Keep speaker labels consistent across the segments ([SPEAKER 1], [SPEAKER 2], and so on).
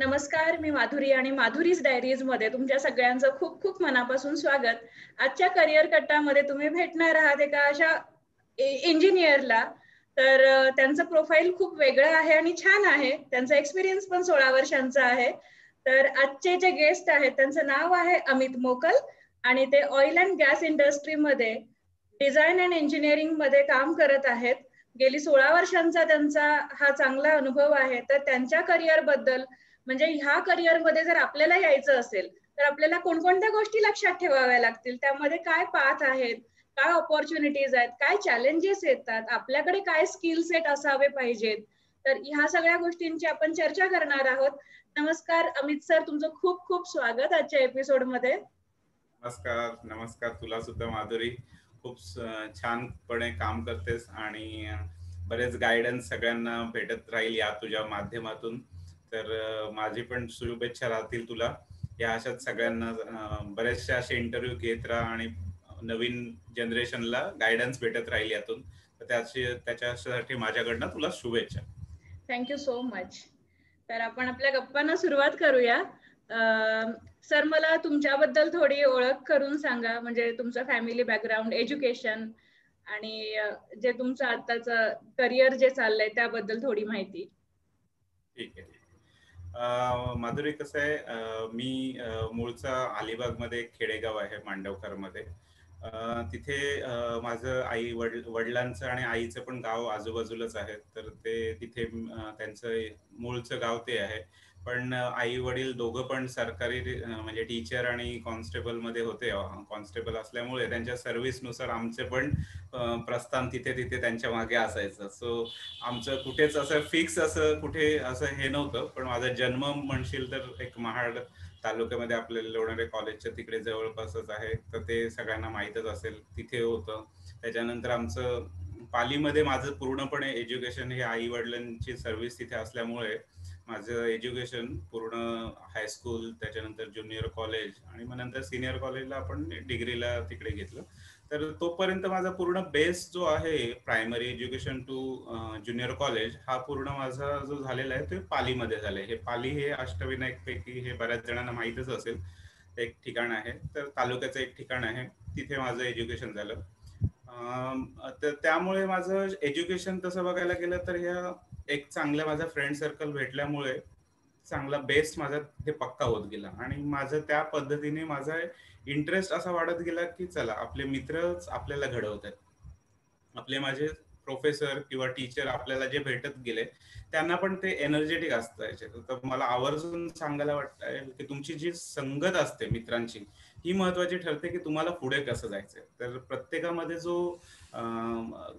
[SPEAKER 1] नमस्कार, मी माधुरी आणि माधुरीज डायरीज मध्ये तुमच्या सगळ्यांचं खूप खूप मनापासून स्वागत. आजच्या करिअर कट्टामध्ये तुम्ही भेटणार आहात एका अशा इंजिनियरला. तर त्यांचं प्रोफाईल खूप वेगळं आहे आणि छान आहे. त्यांचा एक्सपिरियन्स पण 16 वर्षांचा आहे. तर आजचे जे गेस्ट आहेत त्यांचं नाव आहे अमित मोकल आणि ते ऑइल अँड गॅस इंडस्ट्रीमध्ये डिझाईन अँड इंजिनिअरिंग मध्ये काम करत आहेत. गेली 16 वर्षांचा त्यांचा हा चांगला अनुभव आहे. तर त्यांच्या करिअर बद्दल म्हणजे ह्या करिअरमध्ये जर आपल्याला यायचं असेल तर आपल्याला कोणकोणत्या गोष्टी लक्षात ठेवाव्या लागतील, त्यामध्ये काय पाथ आहेत, काय ऑपॉर्च्युनिटीज आहेत, काय चॅलेंजेस येतात, आपल्याकडे काय स्किल सेट असावे पाहिजेत. तर ह्या सगळ्या गोष्टींची आपण चर्चा करणार आहोत. नमस्कार अमित सर, तुमचं खूप खूप स्वागत आजच्या एपिसोड मध्ये.
[SPEAKER 2] नमस्कार. नमस्कार तुला सुद्धा माधुरी. खूप छानपणे काम करतेस आणि बरेच गायडन्स सगळ्यांना भेटत राहील या तुझ्या माध्यमातून. तर माझी पण शुभेच्छा राहतील तुला. या अशाच सगळ्यांना बरेचसे असे इंटरव्ह्यू घेत राहा आणि नवीन जनरेशनला गायडन्स भेटत राहील यातून. तर त्याच्यासाठी माझ्याकडनं तुला शुभेच्छा.
[SPEAKER 1] Thank you so much. तर आपण आपल्या गप्पांना सुरुवात करूया. सर, मला तुमच्याबद्दल थोडी ओळख करून सांगा, म्हणजे तुमचं फॅमिली बॅकग्राऊंड, एज्युकेशन आणि जे तुमचं आताचं करिअर जे चाललंय त्याबद्दल थोडी माहिती.
[SPEAKER 2] ठीक आहे. माधुरी, कसं आहे, मी मूळचा अलिबागमध्ये एक खेडेगाव आहे मांडवकर मध्ये. तिथे माझं वडिलांचं आणि आईचं पण गाव आजूबाजूलाच आहे. तर ते तिथे त्यांचं मूळचं गाव ते आहे. पण आई वडील दोघं पण सरकारी म्हणजे टीचर आणि कॉन्स्टेबल मध्ये होते. कॉन्स्टेबल असल्यामुळे त्यांच्या सर्व्हिसनुसार आमचे पण प्रस्थान तिथे तिथे त्यांच्या मागे असायचं. सो आमचं कुठेच असं फिक्स असं कुठे असं हे नव्हतं. पण माझा जन्म म्हणशील तर एक महाड तालुक्यामध्ये आपल्याला लोणारे कॉलेजच्या तिकडे जवळपासच आहे. तर ते सगळ्यांना माहीतच असेल, तिथे होतं. त्याच्यानंतर आमचं पालीमध्ये माझं पूर्णपणे एज्युकेशन हे आई वडिलांची सर्व्हिस तिथे असल्यामुळे माझं एज्युकेशन पूर्ण हायस्कूल, त्याच्यानंतर ज्युनियर कॉलेज आणि मग नंतर सिनियर कॉलेजला आपण डिग्रीला तिकडे घेतलं. तर तोपर्यंत माझा पूर्ण बेस जो आहे, primary education to junior college, हा पूर्ण माझा जो झालेला आहे ते पालीमध्ये झालाय. हे पाली हे अष्टविनायक पैकी हे बऱ्याच जणांना माहीतच असेल, एक ठिकाण आहे. तर तालुक्याचं एक ठिकाण आहे, तिथे माझं एज्युकेशन झालं. तर त्यामुळे माझं एज्युकेशन तसं बघायला गेलं तर ह्या एक चांगल्या माझा फ्रेंड सर्कल भेटल्यामुळे चांगला बेस माझा तिथे पक्का होत गेला. आणि माझं त्या पद्धतीने माझा इंटरेस्ट असा वाढत गेला की चला, आपले मित्रच आपल्याला घडवत आहेत. आपले माझे प्रोफेसर किंवा टीचर आपल्याला जे भेटत गेले त्यांना पण ते एनर्जेटिक असतायचे. तर मला आवर्जून सांगायला वाटतंय की तुमची जी संगत असते मित्रांची, ही महत्वाची ठरते की तुम्हाला पुढे कसं जायचंय. तर प्रत्येकामध्ये जो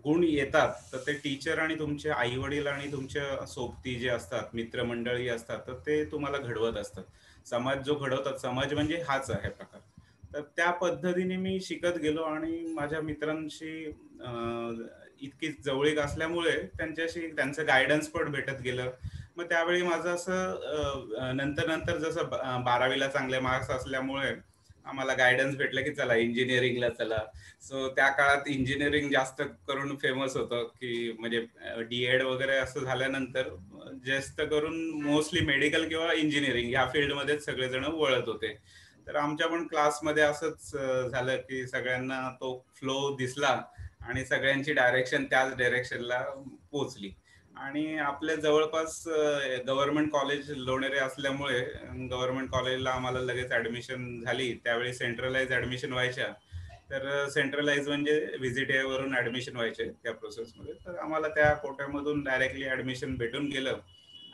[SPEAKER 2] गुण येतात, तर ते टीचर आणि तुमचे आई वडील आणि तुमच्या सोबती जे असतात, मित्रमंडळी असतात, तर ते तुम्हाला घडवत असतात. समाज जो घडवतात, समाज म्हणजे हाच आहे प्रकार. तर त्या पद्धतीने मी शिकत गेलो आणि माझ्या मित्रांशी इतकी जवळीक असल्यामुळे त्यांच्याशी त्यांचं गायडन्स पण भेटत गेलं. मग त्यावेळी माझं असं नंतर नंतर जसं 12वीला चांगले मार्क्स असल्यामुळे आम्हाला गायडन्स भेटलं की चला इंजिनिअरिंगला चला. सो त्या काळात इंजिनिअरिंग जास्त करून फेमस होतं, की म्हणजे डीएड वगैरे असं झाल्यानंतर जास्त करून मोस्टली मेडिकल किंवा इंजिनिअरिंग ह्या फील्डमध्येच सगळेजण वळत होते. तर आमच्या पण क्लासमध्ये असंच झालं की सगळ्यांना तो फ्लो दिसला आणि सगळ्यांची डायरेक्शन त्याच डायरेक्शनला पोचली. आणि आपल्या जवळपास गव्हर्नमेंट कॉलेज लोणेरे असल्यामुळे गव्हर्नमेंट कॉलेजला आम्हाला लगेच ऍडमिशन झाली. त्यावेळी सेंट्रलाइज ऍडमिशन व्हायच्या. तर सेंट्रलाइज म्हणजे व्हिजिट वरून ऍडमिशन व्हायचे त्या प्रोसेसमध्ये. तर आम्हाला त्या कोट्यामधून डायरेक्टली ऍडमिशन भेटून गेलं.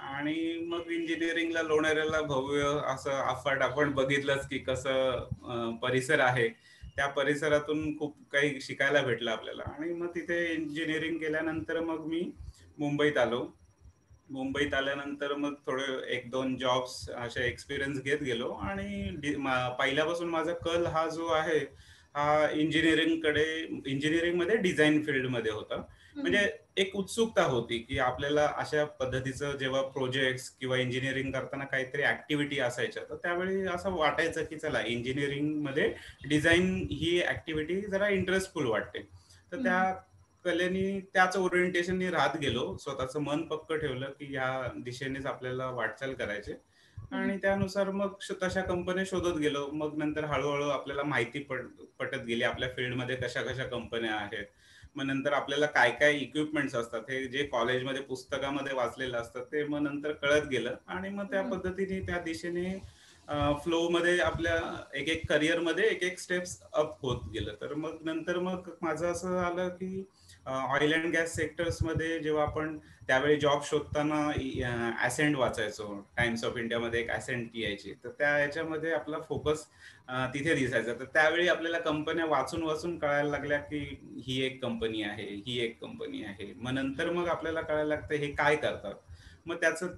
[SPEAKER 2] आणि मग इंजिनिअरिंगला लोणाऱ्याला भव्य असं अफाट आपण बघितलंच की कसं परिसर आहे. त्या परिसरातून खूप काही शिकायला भेटलं आपल्याला. आणि मग तिथे इंजिनिअरिंग केल्यानंतर मग मी मुंबईत आलो. मुंबईत आल्यानंतर मग थोडे 1-2 जॉब्स असे एक्सपिरियन्स घेत गेलो. आणि पहिल्यापासून माझा कल हा जो आहे हा इंजिनिअरिंग मध्ये डिझाईन फील्ड मध्ये होता. म्हणजे एक उत्सुकता होती की आपल्याला अशा पद्धतीचं जेव्हा प्रोजेक्ट्स किंवा इंजिनिअरिंग करताना काहीतरी ऍक्टिव्हिटी असायच्या, तर त्यावेळी असं वाटायचं की चला इंजिनिअरिंग मध्ये डिझाईन ही ऍक्टिव्हिटी जरा इंटरेस्टफुल वाटते. तर त्या कलेनी त्याच ओरिएंटेशननी राहत गेलो. स्वतःचं मन पक्क ठेवलं की या दिशेनेच आपल्याला वाटचाल करायची. आणि त्यानुसार मग तशा कंपन्या शोधत गेलो. मग नंतर हळूहळू आपल्याला माहिती पटत गेली आपल्या फील्डमध्ये कशा कशा कंपन्या आहेत. मग नंतर आपल्याला काय काय इक्विपमेंट्स असतात हे जे कॉलेजमध्ये पुस्तकामध्ये वाचलेलं असतं ते मग नंतर कळत गेलं आणि मग त्या पद्धतीने त्या दिशेने फ्लो मध्ये आपल्या एक एक करिअर मध्ये एक एक स्टेप्स अप होत गेलं. तर मग नंतर मग माझं असं आलं की ऑइल अँड गॅस सेक्टर्स मध्ये जेव्हा आपण त्यावेळी जॉब शोधताना ॲसेंट वाचायचो. टाइम्स ऑफ इंडियामध्ये एक ॲसेंट यायची, तर त्या याच्यामध्ये आपला फोकस तिथे दिसायचा. तर त्यावेळी आपल्याला कंपन्या वाचून वाचून कळायला लागल्या की ही एक कंपनी आहे, ही एक कंपनी आहे. मग नंतर मग आपल्याला कळायला लागतं हे काय करतात. मग त्याचं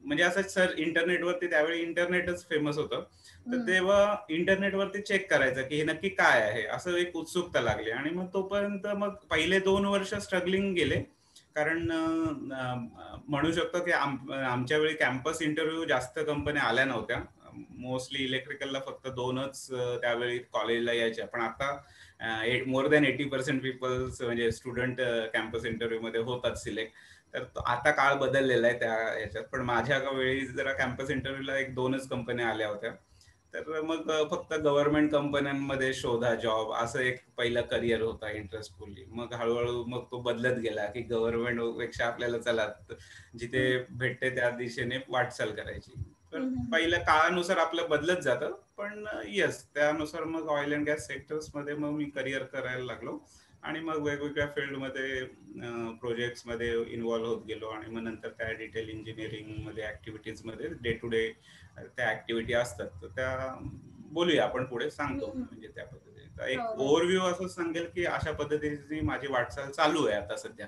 [SPEAKER 2] म्हणजे असं सर इंटरनेटवरती त्यावेळी इंटरनेटच फेमस होतं. तर तेव्हा इंटरनेटवरती चेक करायचं की हे नक्की काय आहे, असं एक उत्सुकता लागली. आणि मग तोपर्यंत मग पहिले 2 वर्ष स्ट्रगलिंग गेले. कारण म्हणू शकतो की आमच्या वेळी कॅम्पस इंटरव्ह्यू जास्त कंपन्या आल्या नव्हत्या. मोस्टली इलेक्ट्रिकलला फक्त 2च त्यावेळी कॉलेजला यायच्या. पण आता मोर दॅन 80% पीपल्स म्हणजे स्टुडंट कॅम्पस इंटरव्ह्यू मध्ये होतात सिलेक्ट. तर आता काळ बदललेला आहे त्या ह्याच्यात. पण माझ्या वेळी जरा कॅम्पस इंटरव्ह्यूला 1-2च कंपन्या आल्या होत्या. तर मग फक्त गव्हर्नमेंट कंपन्यांमध्ये शोधा जॉब, असं एक पहिलं करिअर होता इंटरेस्टफुली. मग हळूहळू मग तो बदलत गेला की गव्हर्नमेंट पेक्षा आपल्याला चला जिथे भेटते त्या दिशेने वाटचाल करायची. तर पहिल्या काळानुसार आपलं बदलत जातं. पण येस, त्यानुसार मग ऑइल अँड गॅस सेक्टर्स मध्ये मग मी करिअर करायला लागलो आणि मग वेगवेगळ्या फील्डमध्ये प्रोजेक्ट्समध्ये इन्व्हॉल्व्ह होत गेलो. आणि मग नंतर त्या डिटेल इंजिनिअरिंग मध्ये ऍक्टिव्हिटीजमध्ये डे टू डे त्या ऍक्टिव्हिटी असतात, तर त्या बोलूया आपण पुढे सांगतो म्हणजे त्या पद्धतीने. एक ओव्हरव्ह्यू असं सांगेल की अशा पद्धतीची माझी वाटचाल चालू आहे आता सध्या.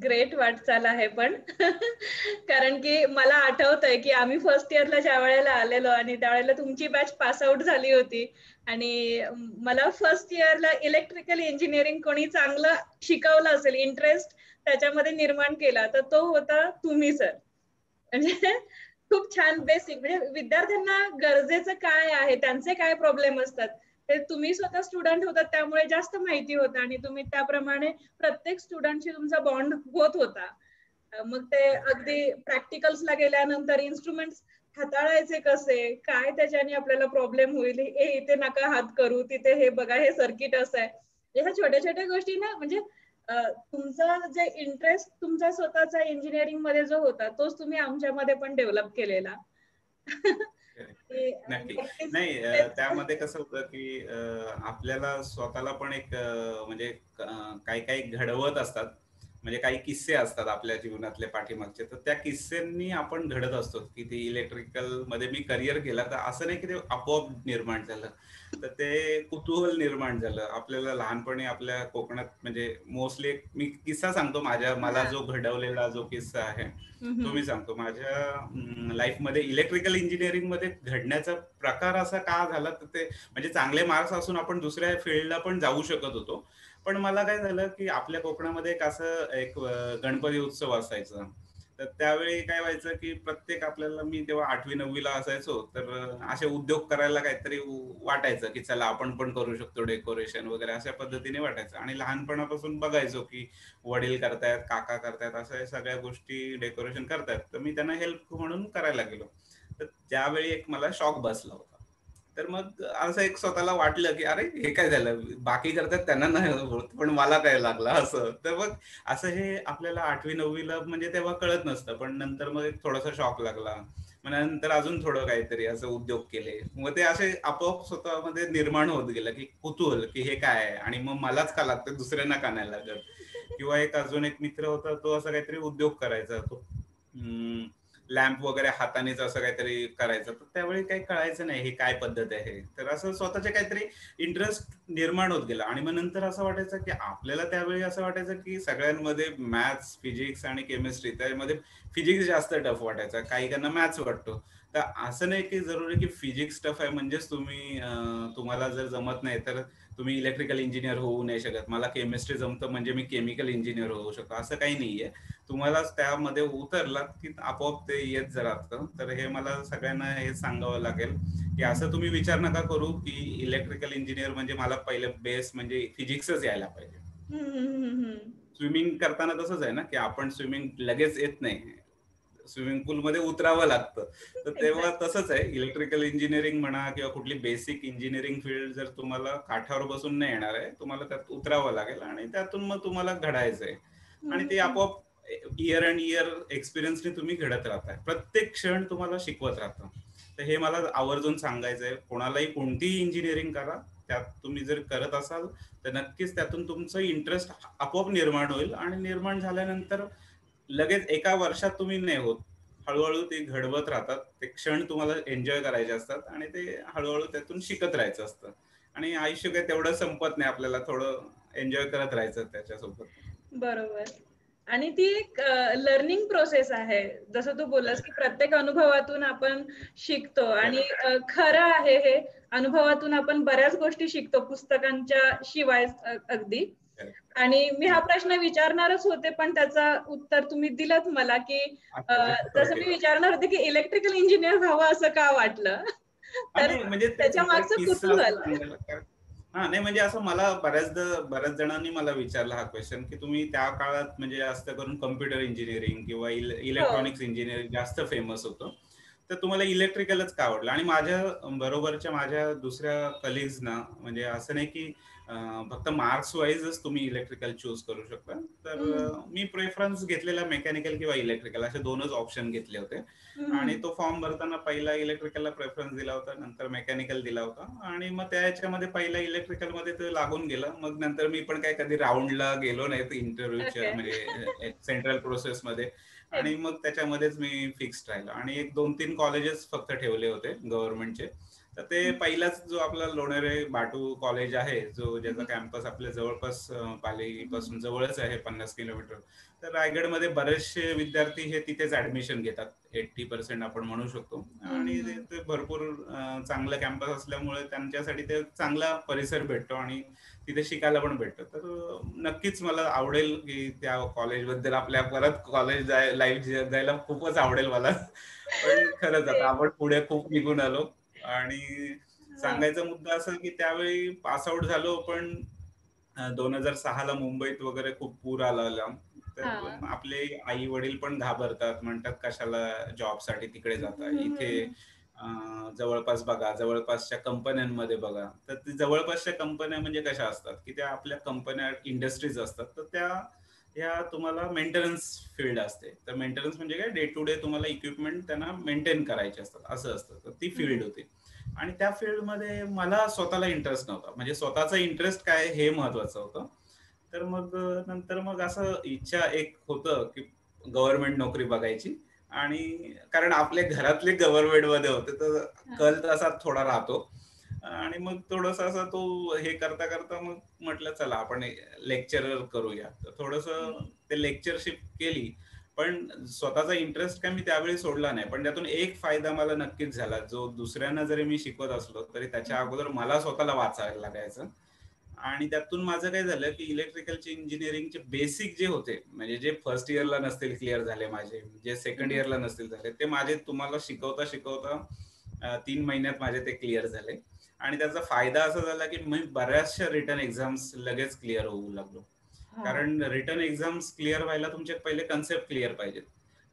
[SPEAKER 1] ग्रेट वाटचाल आहे. पण कारण की मला आठवतंय की आम्ही फर्स्ट इयरला ज्या वेळेला आलेलो आणि त्यावेळेला तुमची बॅच पास आउट झाली होती आणि मला फर्स्ट इयरला इलेक्ट्रिकल इंजिनिअरिंग कोणी चांगलं शिकवलं असेल, इंटरेस्ट त्याच्यामध्ये निर्माण केला, तर तो होता तुम्ही सर. म्हणजे खूप छान बेसिक, म्हणजे विद्यार्थ्यांना गरजेचं काय आहे, त्यांचे काय प्रॉब्लेम असतात ते तुम्ही स्वतः स्टुडंट होतात त्यामुळे जास्त माहिती होतं आणि तुम्ही त्याप्रमाणे प्रत्येक स्टुडंटशी तुमचा बॉन्ड होत होता. मग ते अगदी प्रॅक्टिकल्सला गेल्यानंतर इन्स्ट्रुमेंट्स हाताळायचे कसे, काय त्याच्याने आपल्याला प्रॉब्लेम होईल, हे इथे नका हात करू, तिथे हे बघा, हे सर्किट असं आहे. ह्या छोट्या छोट्या गोष्टी ना, म्हणजे तुमचा जे इंटरेस्ट तुमचा स्वतःचा इंजिनिअरिंग मध्ये जो होता तोच तुम्ही आमच्यामध्ये पण डेव्हलप केलेला.
[SPEAKER 2] नक्की. नाही, त्यामध्ये कसं होतं की आपल्याला स्वतःला पण एक म्हणजे काही काही घडवत असतात. म्हणजे काही किस्से असतात आपल्या जीवनातले पाठीमागचे, तर त्या किस्स्यांनी आपण घडत असतो. की ते इलेक्ट्रिकल मध्ये मी करिअर केला तर असं नाही की ते आपोआप निर्माण झालं, तर ते कुतूहल निर्माण झालं आपल्याला लहानपणी. आपल्या कोकणात म्हणजे मोस्टली मी किस्सा सांगतो मला जो घडवलेला जो किस्सा आहे तो मी सांगतो. माझ्या लाईफमध्ये इलेक्ट्रिकल इंजिनिअरिंग मध्ये घडण्याचा प्रकार असा का झाला, तर ते म्हणजे चांगले मार्क्स असून आपण दुसऱ्या फील्डला पण जाऊ शकत होतो. पण मला काय झालं की आपल्या कोकणामध्ये एक असं एक गणपती उत्सव असायचा. तर त्यावेळी काय व्हायचं की प्रत्येक आपल्याला, मी तेव्हा 8वी-9वीला असायचो, तर असे उद्योग करायला काहीतरी वाटायचं की चला आपण पण करू शकतो डेकोरेशन वगैरे, अशा पद्धतीने वाटायचं. आणि लहानपणापासून बघायचो की वडील करतायत, काका करतायत, अशा सगळ्या गोष्टी डेकोरेशन करतायत, तर मी त्यांना हेल्प म्हणून करायला गेलो. तर त्यावेळी एक मला शॉक बसला होता. तर मग असं एक स्वतःला वाटलं की अरे हे काय झालं, बाकी करतात त्यांना नाही होत पण मला काय लागलं असं. तर मग असं हे आपल्याला 8वी-9वीला म्हणजे तेव्हा कळत नसतं, पण नंतर मग एक थोडासा शॉक लागला. मग नंतर अजून थोडं काहीतरी असं उद्योग केले, मग ते असे आपोआप स्वतःमध्ये निर्माण होत गेलं की कुतूहल की हे काय आहे आणि मग मलाच का लागतं, दुसऱ्यांना का नाही लागत. किंवा एक अजून एक मित्र होता, तो असा काहीतरी उद्योग करायचा, तो लॅम्प वगैरे हातानेच असं काहीतरी करायचं. तर त्यावेळी काही कळायचं नाही हे काय पद्धत आहे. तर असं स्वतःचे काहीतरी इंटरेस्ट निर्माण होत गेला. आणि मग नंतर असं वाटायचं की आपल्याला त्यावेळी असं वाटायचं की सगळ्यांमध्ये मॅथ्स, फिजिक्स आणि केमिस्ट्री, त्यामध्ये फिजिक्स जास्त टफ वाटायचा, काही काहींना मॅथ्स वाटतो. तर असं नाही की जरुरी की फिजिक्स टफ आहे म्हणजेच तुम्हाला जर जमत नाही तर तुम्ही इलेक्ट्रिकल इंजिनियर होऊ नाही शकत. मला केमिस्ट्री जमतं म्हणजे मी केमिकल इंजिनियर होऊ शकतो, असं काही नाहीये. तुम्हाला त्यामध्ये उतरलात की आपोआप ते येत राहतं. तर हे मला सगळ्यांना हे सांगावं लागेल की असं तुम्ही विचार नका करू की इलेक्ट्रिकल इंजिनियर म्हणजे मला पहिलं बेस म्हणजे फिजिक्सच यायला पाहिजे. स्विमिंग करताना तसंच आहे ना की आपण स्विमिंग लगेच येत नाही. स्विमिंग पूलमध्ये उतरावं लागतं. तर तेव्हा
[SPEAKER 1] एक्झॅक्ट.
[SPEAKER 2] तसंच आहे, इलेक्ट्रिकल इंजिनिअरिंग म्हणा किंवा कुठली बेसिक इंजिनिअरिंग फील्ड जर तुम्हाला काठावर बसून नाही येणार आहे, तुम्हाला त्यात उतरावं लागेल आणि त्यातून मग तुम्हाला घडायचं आहे. आणि ते आपोआप इयर अँड इयर एक्सपिरियन्सने तुम्ही घडत राहताय. प्रत्येक क्षण तुम्हाला शिकवत राहतं. तर हे मला आवर्जून सांगायचंय, कोणालाही कोणतीही इंजिनिअरिंग करा, त्यात तुम्ही जर करत असाल तर नक्कीच त्यातून तुमचं इंटरेस्ट आपोआप निर्माण होईल आणि निर्माण झाल्यानंतर लगेच एका वर्षात तुम्ही नाही होत. हळूहळू ते घडवत राहतात. ते क्षण तुम्हाला एन्जॉय करायचे असतात आणि ते हळूहळू त्यातून शिकत राहायचं असतं. आणि आयुष्य काय तेवढं संपत नाही, आपल्याला थोडं एन्जॉय करत राहायचं त्याच्यासोबत.
[SPEAKER 1] बरोबर. आणि ती एक लर्निंग प्रोसेस आहे. जसं तू बोललास की प्रत्येक अनुभवातून आपण शिकतो आणि खरं आहे हे. अनुभवातून आपण बऱ्याच गोष्टी शिकतो पुस्तकांच्या शिवाय अगदी. आणि मी हा प्रश्न विचारणारच होते, पण त्याचा उत्तर तुम्ही दिलंत मला की जसं मी विचारणार होते की इलेक्ट्रिकल इंजिनियर व्हावं असं का वाटलं. तर
[SPEAKER 2] आणि म्हणजे
[SPEAKER 1] त्याच्या
[SPEAKER 2] त्याचा
[SPEAKER 1] मागचं
[SPEAKER 2] किस्सा असं
[SPEAKER 1] कुतूहल.
[SPEAKER 2] सांगायला. हा नाही, म्हणजे असं मला बऱ्याच जणांनी मला विचारला हा क्वेश्चन, की तुम्ही त्या काळात म्हणजे जास्त करून कम्प्युटर इंजिनिअरिंग किंवा
[SPEAKER 1] हो.
[SPEAKER 2] इलेक्ट्रॉनिक्स इंजिनिअरिंग जास्त फेमस होतं, तर तुम्हाला इलेक्ट्रिकलच का आवडलं? आणि माझ्या बरोबरच्या माझ्या दुसऱ्या कलिग्सना म्हणजे असं नाही की फक्त मार्क्स वाईजच तुम्ही इलेक्ट्रिकल चूज करू शकता. तर मी प्रेफरन्स घेतलेला मेकॅनिकल किंवा इलेक्ट्रिकल, असे दोनच ऑप्शन घेतले होते. आणि तो फॉर्म भरताना पहिला इलेक्ट्रिकलला प्रेफरन्स दिला होता, नंतर मेकॅनिकल दिला होता आणि मग त्याच्यामध्ये पहिला इलेक्ट्रिकल मध्ये ते लागून गेलं. मग नंतर मी पण काय कधी राऊंडला गेलो नाही इंटरव्ह्यूच्या
[SPEAKER 1] ओके.
[SPEAKER 2] म्हणजे सेंट्रल प्रोसेसमध्ये. आणि मग त्याच्यामध्येच मी फिक्स राहिलो आणि एक 2-3 कॉलेजेस फक्त ठेवले होते गव्हर्नमेंटचे. तर ते पहिलाच जो आपला लोणेरे बाटू कॉलेज आहे, जो ज्याचा कॅम्पस आपल्या जवळपास पालीपासून जवळच आहे 50 किलोमीटर. तर रायगडमध्ये बरेचसे विद्यार्थी हे तिथेच ऍडमिशन घेतात. 80% आपण म्हणू शकतो. आणि ते भरपूर चांगलं कॅम्पस असल्यामुळे त्यांच्यासाठी ते चांगला परिसर भेटतो आणि तिथे शिकायला पण भेटतं. तर नक्कीच मला आवडेल की त्या कॉलेजबद्दल आपल्या परत कॉलेज लाईफ जायला खूपच आवडेल मला. पण खरंच आता आपण पुढे खूप निघून आलो. आणि सांगायचा मुद्दा असा की त्यावेळी पास आउट झालो, पण 2006ला मुंबईत वगैरे खूप पूर आला. तर आपले आई वडील पण घाबरतात, म्हणतात कशाला जॉबसाठी तिकडे जाता, इथे जवळपास बघा, जवळपासच्या कंपन्यांमध्ये बघा. तर ते जवळपासच्या कंपन्या म्हणजे कशा असतात की त्या आपल्या कंपन्या इंडस्ट्रीज असतात, तर त्या ह्या तुम्हाला मेंटेनन्स फील्ड असते. तर मेंटेनन्स म्हणजे काय, डे टू डे तुम्हाला इक्विपमेंट त्यांना मेंटेन करायचे असतात, असं असतं. तर ती फील्ड होती. आणि त्या फील्डमध्ये मला स्वतःला इंटरेस्ट नव्हता, म्हणजे स्वतःचा इंटरेस्ट काय हे महत्वाचं होतं. तर मग नंतर मग असं इच्छा एक होतं की गव्हर्नमेंट नोकरी बघायची. आणि कारण आपले घरातले गव्हर्नमेंट मध्ये होते, तर कल तसा थोडा राहतो. आणि मग थोडस असं तो हे करता करता मग म्हटलं चला आपण लेक्चरर करूया. तर थोडस ते लेक्चरशिप केली. पण स्वतःचा इंटरेस्ट काय मी त्यावेळी सोडला नाही, पण त्यातून एक फायदा मला नक्कीच झाला, जो दुसऱ्यांना जरी मी शिकवत असलो तरी त्याच्या अगोदर मला स्वतःला वाचायला लागायचं. आणि त्यातून माझं काय झालं की इलेक्ट्रिकलचे इंजिनिअरिंगचे बेसिक जे होते, म्हणजे जे फर्स्ट इयरला नसतील क्लिअर झाले माझे, जे सेकंड इयरला नसतील झाले, ते माझे तुम्हाला शिकवता शिकवता 3 महिन्यात माझे ते क्लिअर झाले. आणि त्याचा फायदा असा झाला की मी बऱ्याचशा रिटर्न एक्झाम्स लगेच क्लिअर होऊ लागलो. कारण रिटर्न एक्झाम्स क्लिअर व्हायला तुमचे पहिले कन्सेप्ट क्लिअर पाहिजेत.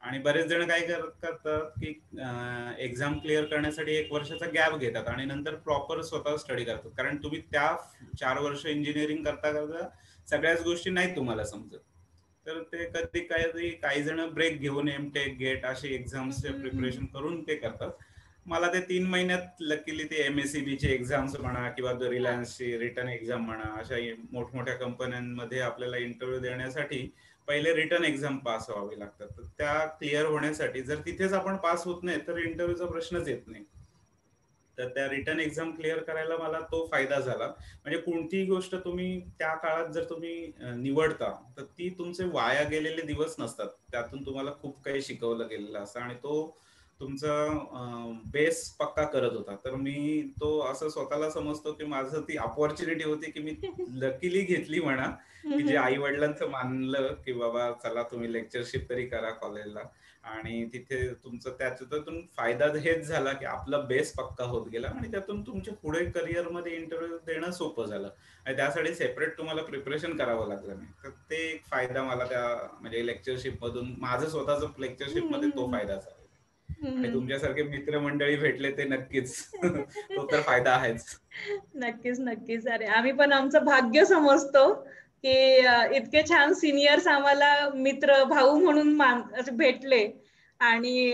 [SPEAKER 2] आणि बरेच जण काय करतात की एक्झाम क्लिअर करण्यासाठी 1 वर्षाचा गॅप घेतात आणि नंतर प्रॉपर स्वतः स्टडी करतात. कारण तुम्ही त्या 4 वर्ष इंजिनिअरिंग करता करता सगळ्याच गोष्टी नाही तुम्हाला समजत. तर ते कधी काही जण ब्रेक घेऊन एमटेक गेट अशी एक्झाम्सचे प्रिपरेशन करून ते करतात. मला ते 3 महिन्यात लकीली ते MSCB चे एक्झाम्स म्हणा किंवा रिलायन्सची रिटर्न एक्झाम म्हणा, अशा मोठमोठ्या कंपन्यांमध्ये आपल्याला इंटरव्ह्यू देण्यासाठी पहिले रिटर्न एक्झाम पास व्हावे लागतात. तर त्या क्लिअर होण्यासाठी जर तिथेच आपण पास होत नाही तर इंटरव्ह्यूचा प्रश्नच येत नाही. तर त्या रिटर्न एक्झाम क्लिअर करायला मला तो फायदा झाला. म्हणजे कोणतीही गोष्ट तुम्ही त्या काळात जर तुम्ही निवडता, तर ती तुमचे वाया गेलेले दिवस नसतात. त्यातून तुम्हाला खूप काही शिकवलं गेलेलं असतं आणि तो तुमचा बेस पक्का करत होता. तर मी तो असं स्वतःला समजतो की माझं ती अपॉर्च्युनिटी होती की मी लकीली घेतली म्हणा, की जे आई वडिलांचं मानलं की बाबा चला तुम्ही लेक्चरशिप तरी करा कॉलेजला, आणि तिथे तुमचं त्याच्यातून फायदा हेच झाला की आपला बेस पक्का होत गेला आणि त्यातून तुमच्या पुढे करिअरमध्ये इंटरव्ह्यू देणं सोपं झालं आणि त्यासाठी सेपरेट तुम्हाला प्रिपरेशन करावं लागलं नाही. तर ते एक फायदा मला त्या म्हणजे लेक्चरशिप मधून, माझं स्वतःचं लेक्चरशिप मध्ये तो फायदा झाला. आणि तुमच्यासारखे मित्रमंडळी भेटले ते नक्कीच तो तर फायदा आहेच.
[SPEAKER 1] नक्कीच नक्कीच. अरे आम्ही पण आमचं भाग्य समजतो की इतके छान सिनियर्स आम्हाला मित्र भाऊ म्हणून भेटले आणि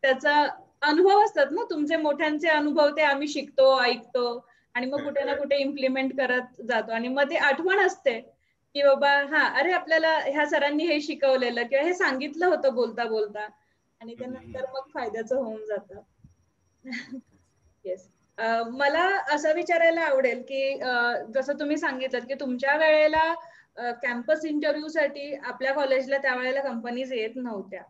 [SPEAKER 1] त्याचा अनुभव असतात ना तुमचे मोठ्यांचे अनुभव, ते आम्ही शिकतो ऐकतो आणि मग कुठे ना कुठे इम्प्लिमेंट करत जातो आणि मग ते आठवण असते की बाबा हा अरे आपल्याला ह्या सरांनी हे शिकवलेलं किंवा हे सांगितलं होतं बोलता बोलता, आणि त्यानंतर मग फायद्याचं होऊन जातं. येस. मला असं विचारायला आवडेल की जसं तुम्ही सांगितलं की तुमच्या वेळेला कॅम्पस इंटरव्ह्यू साठी आपल्या कॉलेजला त्यावेळेला कंपनीज येत नव्हत्या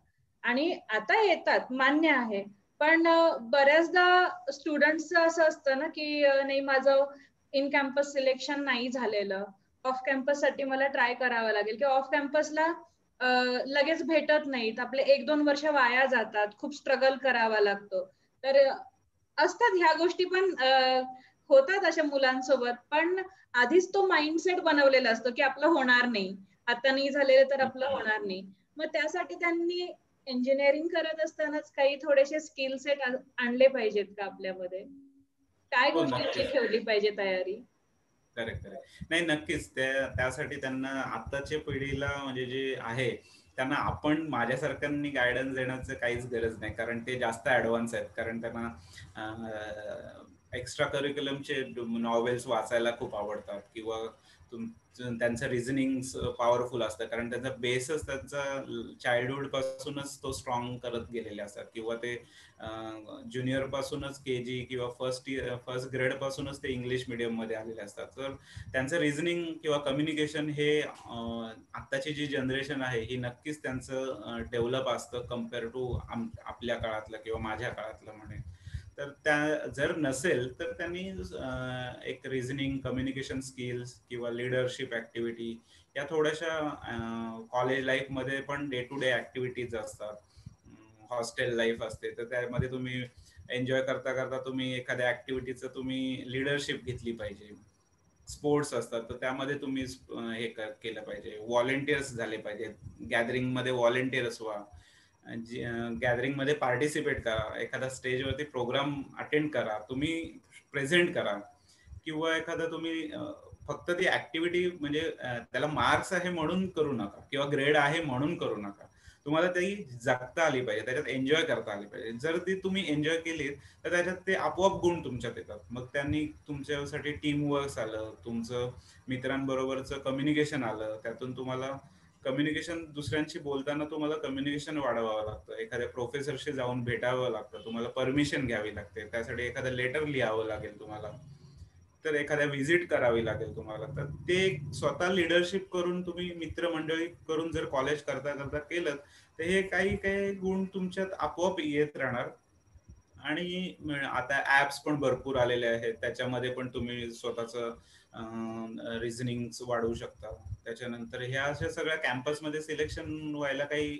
[SPEAKER 1] आणि आता येतात, मान्य आहे. पण बऱ्याचदा स्टुडंट्सचं असं असतं ना की नाही माझं इन कॅम्पस सिलेक्शन नाही झालेलं, ऑफ कॅम्पस साठी मला ट्राय करावं लागेल किंवा ऑफ कॅम्पसला लगेच भेटत नाहीत, आपले 1-2 वर्ष वाया जातात, खूप स्ट्रगल करावा लागतो. तर असतात ह्या गोष्टी पण होतात अशा मुलांसोबत, पण आधीच तो माइंडसेट बनवलेला असतो की आपलं होणार नाही, आता नाही झालेलं तर आपलं होणार नाही. मग त्यासाठी त्यांनी इंजिनिअरिंग करत असतानाच काही थोडेसे स्किल सेट आणले पाहिजेत का आपल्यामध्ये? काय
[SPEAKER 2] हो
[SPEAKER 1] गोष्टींची
[SPEAKER 2] नक्कीच.
[SPEAKER 1] ठेवली पाहिजे तयारी?
[SPEAKER 2] Correct correct. नाही नक्कीच त्यासाठी त्यांना आताच्या पिढीला म्हणजे जे आहे त्यांना आपण माझ्यासारख्यांनी गायडन्स देण्याचं काहीच गरज नाही, कारण ते जास्त ऍडव्हान्स आहेत. कारण त्यांना एक्स्ट्रा करिक्युलमचे नॉवेल्स वाचायला खूप आवडतात किंवा त्यांचं रिझनिंग पॉवरफुल असतं, कारण त्यांचा बेसच त्यांचा चाइल्डहुड पासूनच तो स्ट्रॉंग करत गेलेले असतात किंवा ते ज्युनियर पासूनच केजी किंवा फर्स्ट ग्रेड पासूनच ते इंग्लिश मिडियम मध्ये आलेले असतात. तर त्यांचं रिझनिंग किंवा कम्युनिकेशन हे आत्ताची जी जनरेशन आहे ही नक्कीच त्यांचं डेव्हलप असतं कम्पेअर टू आपल्या काळातलं किंवा माझ्या काळातलं म्हणेन. तर त्या जर नसेल तर त्यांनी एक रिझनिंग, कम्युनिकेशन स्किल्स किंवा लिडरशिप ऍक्टिव्हिटी या थोड्याशा कॉलेज लाईफ मध्ये पण डे टू डे ऍक्टिव्हिटीज असतात, हॉस्टेल लाईफ असते, तर त्यामध्ये तुम्ही एन्जॉय करता करता तुम्ही एखाद्या ऍक्टिव्हिटीचं तुम्ही लिडरशिप घेतली पाहिजे. स्पोर्ट्स असतात तर त्यामध्ये तुम्ही हे केलं पाहिजे, व्हॉलेंटियर्स झाले पाहिजेत, गॅदरिंग मध्ये व्हॉलेंटियर्स व्हा, गॅदरिंग मध्ये पार्टिसिपेट करा, एखादा स्टेजवरती प्रोग्राम अटेंड करा, तुम्ही प्रेझेंट करा किंवा एखादा तुम्ही फक्त ती ऍक्टिव्हिटी म्हणजे त्याला मार्क्स आहे म्हणून करू नका किंवा ग्रेड आहे म्हणून करू नका. तुम्हाला ती जगता आली पाहिजे, त्याच्यात एन्जॉय करता आली पाहिजे. जर ती तुम्ही एन्जॉय केली तर त्याच्यात ते आपोआप गुण तुमच्यात येतात. मग त्यांनी तुमच्यासाठी टीम वर्क आलं, तुमचं मित्रांबरोबरचं कम्युनिकेशन आलं, त्यातून तुम्हाला कम्युनिकेशन दुसऱ्यांशी बोलताना तुम्हाला कम्युनिकेशन वाढवावं लागतं, एखाद्या प्रोफेसरशी जाऊन भेटावं लागतं, तुम्हाला परमिशन घ्यावी लागते, त्यासाठी एखादं लेटर लिहावं लागेल तुम्हाला, तर एखाद्या व्हिजिट करावी लागेल तुम्हाला. तर ते स्वतः लिडरशिप करून तुम्ही मित्रमंडळी करून जर कॉलेज करता करता केलं तर हे काही काही गुण तुमच्यात आपोआप येत राहणार. आणि आता ऍप्स पण भरपूर आलेले आहेत, त्याच्यामध्ये पण तुम्ही स्वतःचं रिझनिंग वाढवू शकता. त्याच्यानंतर ह्या अशा सगळ्या कॅम्पसमध्ये सिलेक्शन व्हायला काही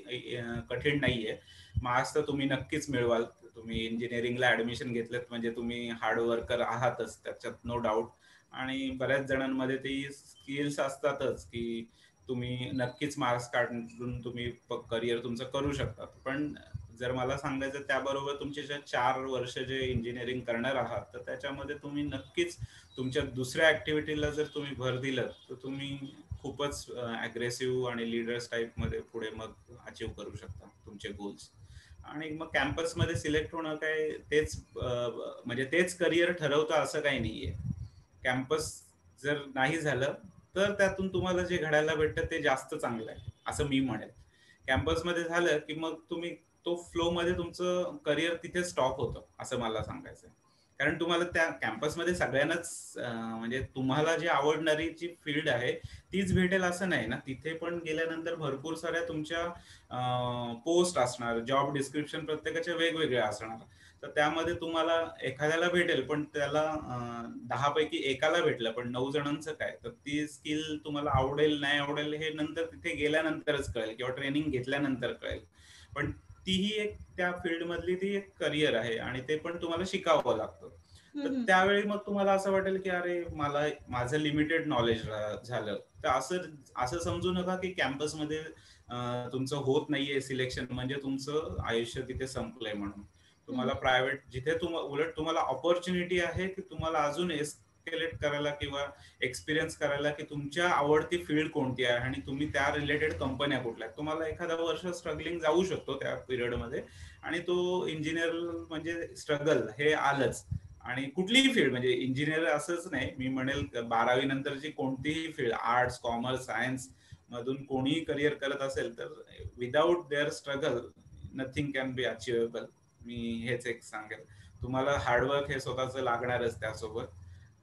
[SPEAKER 2] कठीण नाहीये. मार्क्स तर तुम्ही नक्कीच मिळवाल. तुम्ही इंजिनिअरिंगला ऍडमिशन घेतलेत म्हणजे तुम्ही हार्ड वर्कर आहातच, त्याच्यात नो डाऊट. आणि बऱ्याच जणांमध्ये ती स्किल्स असतातच की तुम्ही नक्कीच मार्क्स काढून तुम्ही करिअर तुमचं करू शकता. पण जर मला सांगायचं त्याबरोबर तुमचे जे 4 वर्ष जे इंजिनिअरिंग करणार आहात तर त्याच्यामध्ये तुम्ही नक्कीच तुमच्या दुसऱ्या ऍक्टिव्हिटीला जर तुम्ही भर दिलं तर तुम्ही खूपच अग्रेसिव्ह आणि लीडर्स टाईप मध्ये पुढे मग अचीव्ह करू शकता तुमचे गोल्स. आणि मग कॅम्पसमध्ये सिलेक्ट होणं काय तेच म्हणजे तेच करिअर ठरवतं असं काही नाहीये. कॅम्पस जर नाही झालं तर त्यातून तुम्हाला जे घडायला भेटतं ते जास्त चांगलं आहे असं मी म्हणेल. कॅम्पसमध्ये झालं की मग तुम्ही तो फ्लो मध्ये तुमचं करिअर तिथे स्टॉप होतं असं मला सांगायचं. कारण तुम्हाला त्या कॅम्पसमध्ये सगळ्यांनाच म्हणजे तुम्हाला जी आवडणारी जी फील्ड आहे तीच भेटेल असं नाही ना. तिथे पण गेल्यानंतर भरपूर साऱ्या तुमच्या पोस्ट असणार, जॉब डिस्क्रिप्शन प्रत्येकाच्या वेगवेगळ्या असणार. तर त्यामध्ये तुम्हाला एखाद्याला भेटेल पण त्याला 10 पैकी एकाला भेटलं, पण 9 जणांचं काय, तर ती स्किल तुम्हाला आवडेल नाही आवडेल हे नंतर तिथे गेल्यानंतरच कळेल किंवा ट्रेनिंग घेतल्यानंतर कळेल. पण तीही एक त्या फील्ड मधली ती एक करिअर आहे आणि ते पण तुम्हाला शिकावं लागतं. तर त्यावेळी मग तुम्हाला असं वाटेल की अरे मला माझं लिमिटेड नॉलेज झालं. तर असं असं समजू नका की कॅम्पसमध्ये तुमचं होत नाहीये सिलेक्शन म्हणजे तुमचं आयुष्य तिथे संपलंय म्हणून. तुम्हाला प्रायव्हेट जिथे उलट तुम्हाला ऑपॉर्च्युनिटी आहे की तुम्हाला अजून एस्केलेट करायला किंवा एक्सपिरियन्स करायला की तुमच्या आवडती फील्ड कोणती आहे आणि तुम्ही त्या रिलेटेड कंपन्या कुठल्या आहेत. तुम्हाला एखादा वर्ष स्ट्रगलिंग जाऊ शकतो त्या पिरियडमध्ये आणि तो इंजिनियर म्हणजे स्ट्रगल हे आलंच. आणि कुठलीही फील्ड म्हणजे इंजिनियर असंच नाही, मी म्हणेल 12वी नंतरची कोणतीही फील्ड आर्ट्स, कॉमर्स, सायन्स मधून कोणीही करिअर करत असेल तर without there struggle nothing can be achievable. मी हेच एक सांगेल. तुम्हाला हार्डवर्क हे स्वतःच लागणारच, त्यासोबत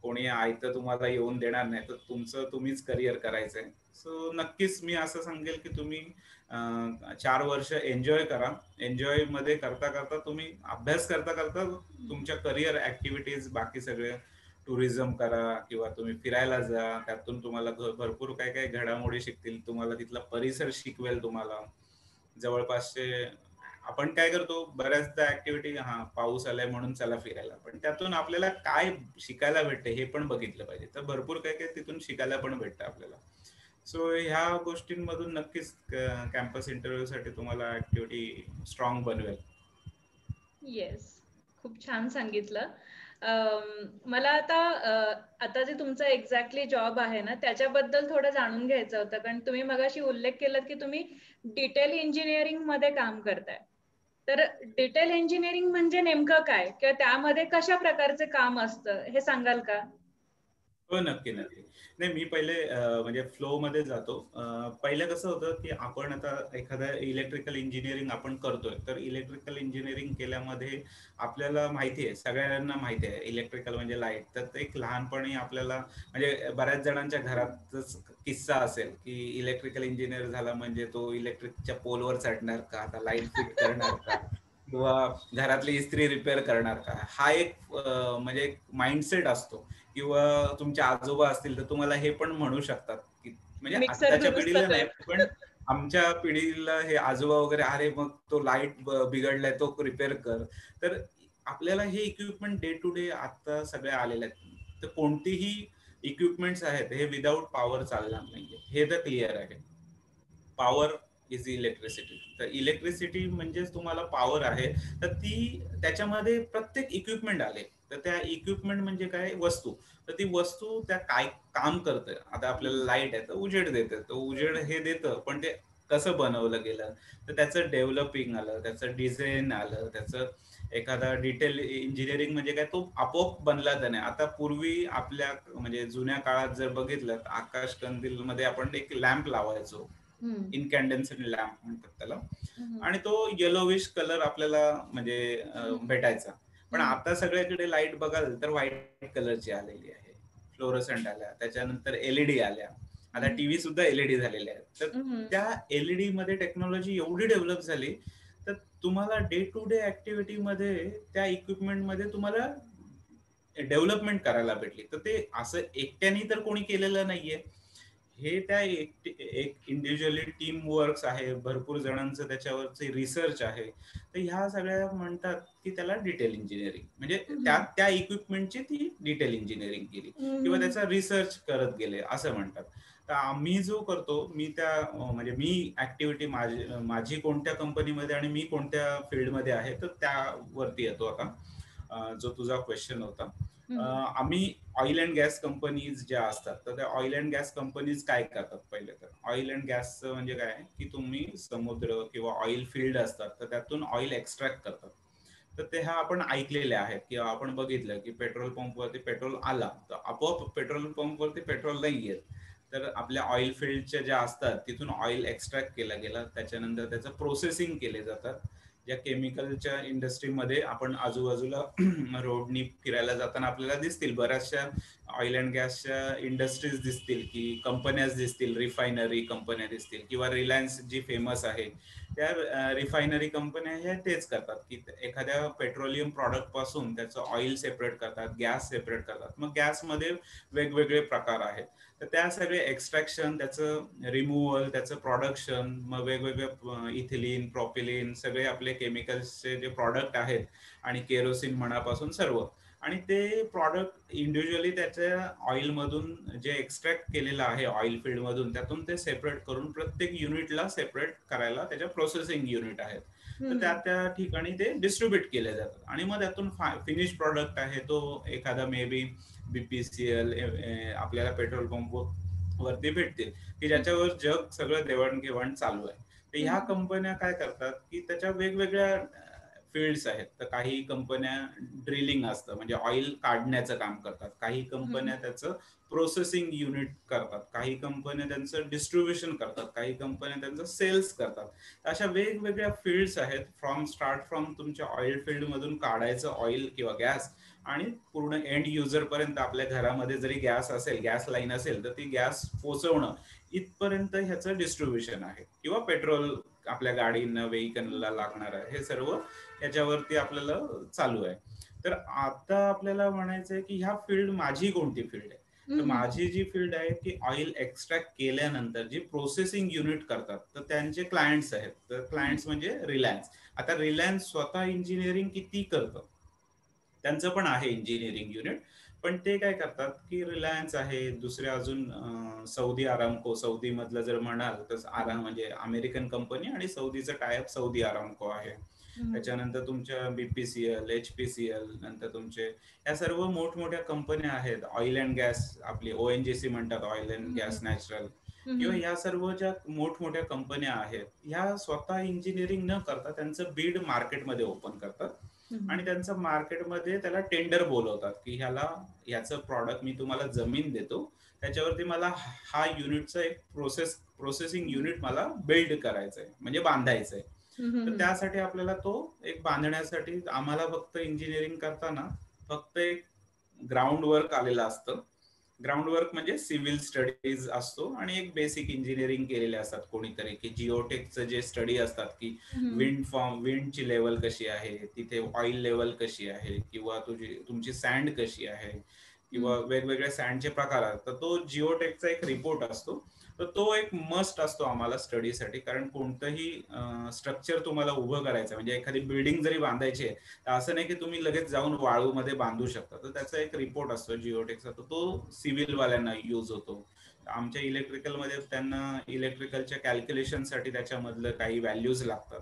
[SPEAKER 2] कोणी आयतं तुम्हाला येऊन देणार नाही, तर तुमचं तुम्हीच करिअर करायचंय. सो नक्कीच मी असं सांगेल की तुम्ही 4 वर्ष एन्जॉय करा. एन्जॉय मध्ये करता करता तुम्ही अभ्यास करता करता तुमच्या करिअर ऍक्टिव्हिटीज बाकी सगळे टुरिझम करा किंवा तुम्ही फिरायला जा. त्यातून तुम्हाला भरपूर काय काय घडामोडी शिकतील. तुम्हाला तिथला परिसर शिकवेल. तुम्हाला जवळपासचे आपण काय करतो बऱ्याचदा ऍक्टिव्हिटी, पाऊस आलाय म्हणून चला फिरायला, पण त्यातून आपल्याला काय शिकायला भेटते हे पण बघितलं पाहिजे. तर भरपूर काय काय तिथून शिकायला पण भेटतं आपल्याला. सो ह्या गोष्टींमधून नक्कीच कॅम्पस इंटरव्ह्यू साठी तुम्हाला ऍक्टिव्हिटी स्ट्रॉंग बनवेल.
[SPEAKER 1] येस, खूप छान सांगितलं. मला आता जे तुमचा एक्झॅक्टली जॉब आहे ना त्याच्याबद्दल थोडं जाणून घ्यायचं होतं, कारण तुम्ही मगाशी उल्लेख केलात की तुम्ही डिटेल इंजिनिअरिंग मध्ये काम करताय. तर डिटेल इंजिनिअरिंग म्हणजे नेमकं काय किंवा त्यामध्ये कशा प्रकारचे काम असतं हे सांगाल का?
[SPEAKER 2] हो, नक्की नक्की. नाही, मी पहिले म्हणजे फ्लो मध्ये जातो. पहिले कसं होतं की आपण आता एखादा इलेक्ट्रिकल इंजिनिअरिंग आपण करतोय, तर इलेक्ट्रिकल इंजिनिअरिंग केल्यामध्ये आपल्याला माहिती आहे, सगळ्यांना माहिती आहे इलेक्ट्रिकल म्हणजे लाईट. तर ते एक लहानपणी आपल्याला म्हणजे बऱ्याच जणांच्या घरातच किस्सा असेल की इलेक्ट्रिकल इंजिनियर झाला म्हणजे तो इलेक्ट्रिकच्या पोलवर चढणार का, आता लाईट फिट करणार का, किंवा घरातली इस्त्री रिपेअर करणार का. हा एक म्हणजे एक माइंडसेट असतो. किंवा तुमचे आजोबा असतील तर तुम्हाला हे पण म्हणू शकतात की म्हणजे
[SPEAKER 1] मिक्सर
[SPEAKER 2] आत्ताच्या
[SPEAKER 1] दुरुस्त
[SPEAKER 2] पिढीला नाही
[SPEAKER 1] कर.
[SPEAKER 2] पण आमच्या पिढीला हे आजोबा वगैरे, अरे मग तो लाईट बिघडलाय तो रिपेअर कर. तर आपल्याला हे इक्विपमेंट डे टू डे आता सगळ्या आलेल्या आहेत. तर कोणतीही इक्विपमेंट्स आहेत हे विदाऊट पॉवर चालणार नाहीये, हे तर क्लिअर आहे. Power is electricity. तर इलेक्ट्रिसिटी म्हणजेच तुम्हाला पॉवर आहे. तर ती त्याच्यामध्ये प्रत्येक इक्विपमेंट आले. तर त्या इक्विपमेंट म्हणजे काय, वस्तू. तर ती वस्तू त्या काय काम करते. आता आपल्याला लाईट आहे तर उजेड देतं, तर उजेड हे देतं, पण ते कसं बनवलं गेलं, तर त्याचं डेव्हलपिंग आलं, त्याचं डिझाईन आलं, त्याचं एखादा डिटेल इंजिनिअरिंग म्हणजे काय, तो आपोआप बनला तर नाही. आता पूर्वी आपल्या म्हणजे जुन्या काळात जर बघितलं तर आकाश कंदील मध्ये आपण एक लॅम्प लावायचो, इनकॅन्डेन्सेंट लॅम्प म्हणतात त्याला, आणि तो येलोविश कलर आपल्याला म्हणजे भेटायचा. पण आता सगळ्याकडे लाईट बघाल तर व्हाईट कलरची आलेली आहे, फ्लोरोसंट आल्या, त्याच्यानंतर एलईडी आल्या, आता टीव्ही सुद्धा एलईडी झालेले आहेत. तर त्या एलईडी मध्ये टेक्नॉलॉजी एवढी डेव्हलप झाली तर तुम्हाला डे टू डे ऍक्टिव्हिटी मध्ये त्या इक्विपमेंट मध्ये तुम्हाला डेव्हलपमेंट करायला भेटली. तर ते असं एकट्याने तर कोणी केलेलं नाहीये, हे त्या एक इंडिव्हिज्युअली टीम वर्क्स आहे, भरपूर जणांचं त्याच्यावरचे रिसर्च आहे. तर ह्या सगळ्या म्हणतात की त्याला डिटेल इंजिनिअरिंग म्हणजे त्या इक्विपमेंटची ती डिटेल इंजिनिअरिंग केली किंवा त्याचा रिसर्च करत गेले असं म्हणतात. तर मी जो करतो, मी त्या म्हणजे मी ऍक्टिव्हिटी माझी कोणत्या कंपनीमध्ये आणि मी कोणत्या फील्डमध्ये आहे तर त्यावरती येतो आता. जो तुझा क्वेश्चन होता, आम्ही ऑइल अँड गॅस कंपनीज ज्या असतात, तर त्या ऑइल अँड गॅस कंपनीज काय करतात, पहिले तर ऑइल अँड गॅस म्हणजे काय की तुम्ही समुद्र किंवा ऑइल फील्ड असतात तर त्यातून ऑइल एक्स्ट्रॅक्ट करतात. तर ते हा आपण ऐकलेले आहेत किंवा आपण बघितलं की पेट्रोल पंपवरती पेट्रोल आला तर आपोआप पेट्रोल पंपवरती पेट्रोल नाही येत. तर आपल्या ऑइल फील्डच्या ज्या असतात तिथून ऑइल एक्स्ट्रॅक्ट केला गेला, त्याच्यानंतर त्याचं प्रोसेसिंग केले जातात, ज्या केमिकलच्या इंडस्ट्रीमध्ये आपण आजूबाजूला रोडनी फिरायला जाताना आपल्याला दिसतील बऱ्याचशा ऑइल अँड गॅसच्या इंडस्ट्रीज दिसतील, की कंपन्याज दिसतील, रिफायनरी कंपन्या दिसतील, किंवा रिलायन्स जी फेमस आहे त्या रिफायनरी कंपन्या ह्या तेच करतात, की एखाद्या पेट्रोलियम प्रॉडक्ट पासून त्याचं ऑइल सेपरेट करतात, गॅस सेपरेट करतात. मग गॅसमध्ये वेगवेगळे प्रकार आहेत, तर त्या सगळे एक्स्ट्रॅक्शन, त्याचं रिमूव्हल, त्याचं प्रोडक्शन, मग वेगवेगळे इथिलीन, प्रोपिलिन, सगळे आपले केमिकल्सचे जे प्रॉडक्ट आहेत, आणि केरोसिन मनापासून सर्व, आणि ते प्रॉडक्ट इंडिव्हिज्युअली त्याच्या ऑइलमधून जे एक्स्ट्रॅक्ट केलेलं आहे ऑइल फील्डमधून, त्यातून ते सेपरेट करून प्रत्येक युनिटला सेपरेट करायला त्याच्या प्रोसेसिंग युनिट आहेत, तर त्या त्या ठिकाणी ते डिस्ट्रीब्युट केले जातात. आणि मग त्यातून फिनिश प्रॉडक्ट आहे तो एखादा मे बी BPCL आपल्याला पेट्रोल पंप वरती भेटतील, की ज्याच्यावर जग सगळं देवाणघेवाण चालू आहे. तर ह्या कंपन्या काय करतात, की त्याच्या वेगवेगळ्या फील्ड्स आहेत. तर काही कंपन्या ड्रिलिंग असतं म्हणजे ऑइल काढण्याचं काम करतात, काही कंपन्या त्याचं प्रोसेसिंग युनिट करतात, काही कंपन्या त्यांचं डिस्ट्रीब्युशन करतात, काही कंपन्या त्यांचं सेल्स करतात. अशा वेगवेगळ्या फील्ड्स आहेत, फ्रॉम तुमच्या ऑइल फील्ड मधून काढायचं ऑइल किंवा गॅस, आणि पूर्ण एंड युजर पर्यंत आपल्या घरामध्ये जरी गॅस असेल, गॅस लाईन असेल, तर ती गॅस पोहोचवणं इथपर्यंत ह्याचं डिस्ट्रीब्युशन आहे. किंवा पेट्रोल आपल्या गाडींना, व्हेकलला लागणार आहे, हे सर्व याच्यावरती आपल्याला चालू आहे. तर आता आपल्याला म्हणायचं आहे की ह्या फील्ड माझी कोणती फील्ड आहे. तर माझी जी फील्ड आहे की ऑइल एक्स्ट्रॅक्ट केल्यानंतर जी प्रोसेसिंग युनिट करतात, तर त्यांचे क्लायंट्स आहेत. तर क्लायंट्स म्हणजे रिलायन्स. आता रिलायन्स स्वतः इंजिनिअरिंग किती करतं, त्यांचं पण आहे इंजिनिअरिंग युनिट, पण ते काय करतात की रिलायन्स आहे, दुसऱ्या अजून सौदी अरामको, सौदी मधलं जर म्हणाल तर आराम म्हणजे अमेरिकन कंपनी, आणि सौदीचं टायअप सौदी अरामको आहे. त्याच्यानंतर तुमच्या BPCL, HPCL, नंतर तुमचे या सर्व मोठमोठ्या कंपन्या आहेत. ऑइल अँड गॅस, आपली ONGC म्हणतात, ऑइल अँड गॅस नॅचरल, किंवा ह्या सर्व ज्या मोठमोठ्या कंपन्या आहेत, ह्या स्वतः इंजिनिअरिंग न करता त्यांचं बीड मार्केटमध्ये ओपन करतात, आणि त्यांचं मार्केटमध्ये त्याला टेंडर बोलवतात, की ह्याचं प्रॉडक्ट मी तुम्हाला जमीन देतो, त्याच्यावरती मला हा युनिटचा एक प्रोसेसिंग युनिट मला बिल्ड करायचंय, म्हणजे बांधायचंय. तर त्यासाठी आपल्याला तो एक बांधण्यासाठी आम्हाला फक्त इंजिनिअरिंग करताना फक्त एक ग्राउंड वर्क आलेलं असतं. ग्राउंड वर्क म्हणजे सिव्हिल स्टडीज असतो, आणि एक बेसिक इंजिनिअरिंग केलेले असतात कोणीतरी, की जिओटेकचं जे स्टडी असतात, की विंडची लेवल कशी आहे, तिथे ऑइल लेवल कशी आहे, किंवा तुमची सँड कशी आहे, किंवा वेगवेगळ्या सँडचे प्रकार आहेत. तर तो जिओटेकचा एक रिपोर्ट असतो, तर तो एक मस्ट असतो आम्हाला स्टडीसाठी. कारण कोणतंही स्ट्रक्चर तुम्हाला उभं करायचं, म्हणजे एखादी बिल्डिंग जरी बांधायची आहे, तर असं नाही की तुम्ही लगेच जाऊन वाळूमध्ये बांधू शकता. तर त्याचा एक रिपोर्ट असतो जिओटेकचा, तर तो सिव्हिल वाल्यांना यूज होतो. आमच्या इलेक्ट्रिकलमध्ये त्यांना इलेक्ट्रिकलच्या कॅल्क्युलेशनसाठी त्याच्यामधलं काही व्हॅल्यूज लागतात.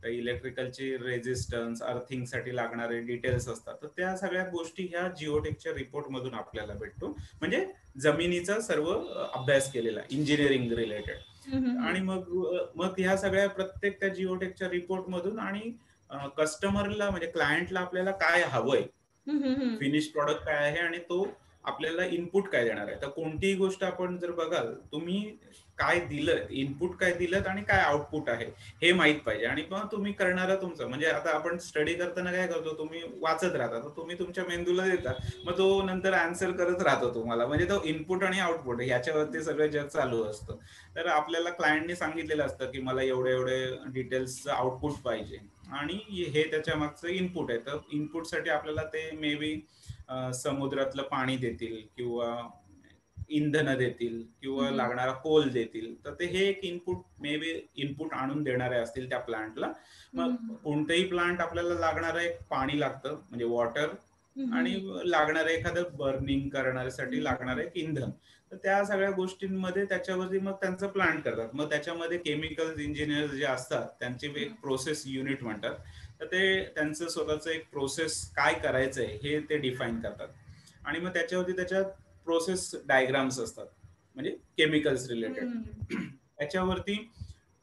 [SPEAKER 2] तर इलेक्ट्रिकलची रेझिस्टन्स, अर्थिंगसाठी लागणारे डिटेल्स असतात, तर त्या सगळ्या गोष्टी ह्या जिओटेकच्या रिपोर्ट मधून आपल्याला भेटतो. म्हणजे जमिनीचा सर्व अभ्यास केलेला इंजिनिअरिंग रिलेटेड. आणि मग मग ह्या सगळ्या प्रत्येक त्या जिओटेकच्या रिपोर्ट मधून, आणि कस्टमरला म्हणजे क्लायंटला आपल्याला काय हवंय, फिनिश प्रॉडक्ट काय आहे, आणि तो आपल्याला इनपुट काय देणार आहे. तर कोणतीही गोष्ट आपण जर बघाल, तुम्ही काय दिलं, इनपुट काय दिलं आणि काय आउटपुट आहे हे माहित पाहिजे. आणि मग तुम्ही करणारा तुमचं म्हणजे आता आपण स्टडी करताना काय करतो, तुम्ही वाचत राहता, तर तुम्ही तुमच्या मेंदूला देता, मग तो नंतर आन्सर करत राहतो तुम्हाला. म्हणजे तो इनपुट आणि आउटपुट ह्याच्यावरती सगळं जग चालू असतं. तर आपल्याला क्लायंटने सांगितलेलं असतं की मला एवढे एवढे डिटेल्सचं आउटपुट पाहिजे, आणि हे त्याच्या मागचं इनपुट आहे. तर इनपुटसाठी आपल्याला ते मे बी समुद्रातलं पाणी देतील, किंवा इंधन देतील, किंवा लागणारा कोल देतील. तर ते हे एक इनपुट मे बी इनपुट आणून देणारे असतील त्या प्लांटला. मग कोणतेही प्लांट आपल्याला लागणारं एक पाणी लागतं म्हणजे वॉटर, आणि लागणारं एखादं बर्निंग करण्यासाठी लागणारं एक इंधन. तर त्या सगळ्या गोष्टींमध्ये त्याच्यावरती मग त्यांचं प्लांट करतात. मग त्याच्यामध्ये केमिकल इंजिनियर जे असतात त्यांची एक प्रोसेस युनिट म्हणतात. तर ते त्यांचं स्वतःचं एक प्रोसेस काय करायचंय हे ते डिफाईन करतात. आणि मग त्याच्यावरती त्याच्यात प्रोसेस डायग्राम्स असतात, म्हणजे केमिकल्स रिलेटेड. त्याच्यावरती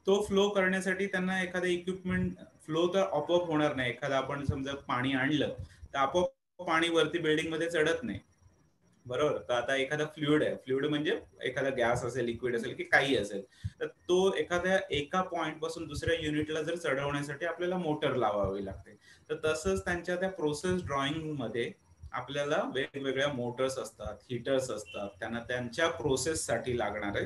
[SPEAKER 2] तो फ्लो करण्यासाठी त्यांना एखादं इक्विपमेंट, फ्लो तर आपोआप होणार नाही. एखादं आपण समजा पाणी आणलं तर आपोआप पाणी वरती बिल्डिंग मध्ये चढत नाही. बरोबर. तर आता एखादा फ्लुइड आहे, फ्लुइड म्हणजे एखादा गॅस असेल, लिक्विड असेल की काही असेल, तर तो एखाद्या एका पॉइंट पासून दुसऱ्या युनिटला जर चढवण्यासाठी आपल्याला मोटर लावावी लागते. तर तसंच त्यांच्या त्या प्रोसेस ड्रॉइंग मध्ये आपल्याला वेगवेगळ्या मोटर्स असतात, हीटर्स असतात, त्यांना त्यांच्या प्रोसेससाठी लागणारे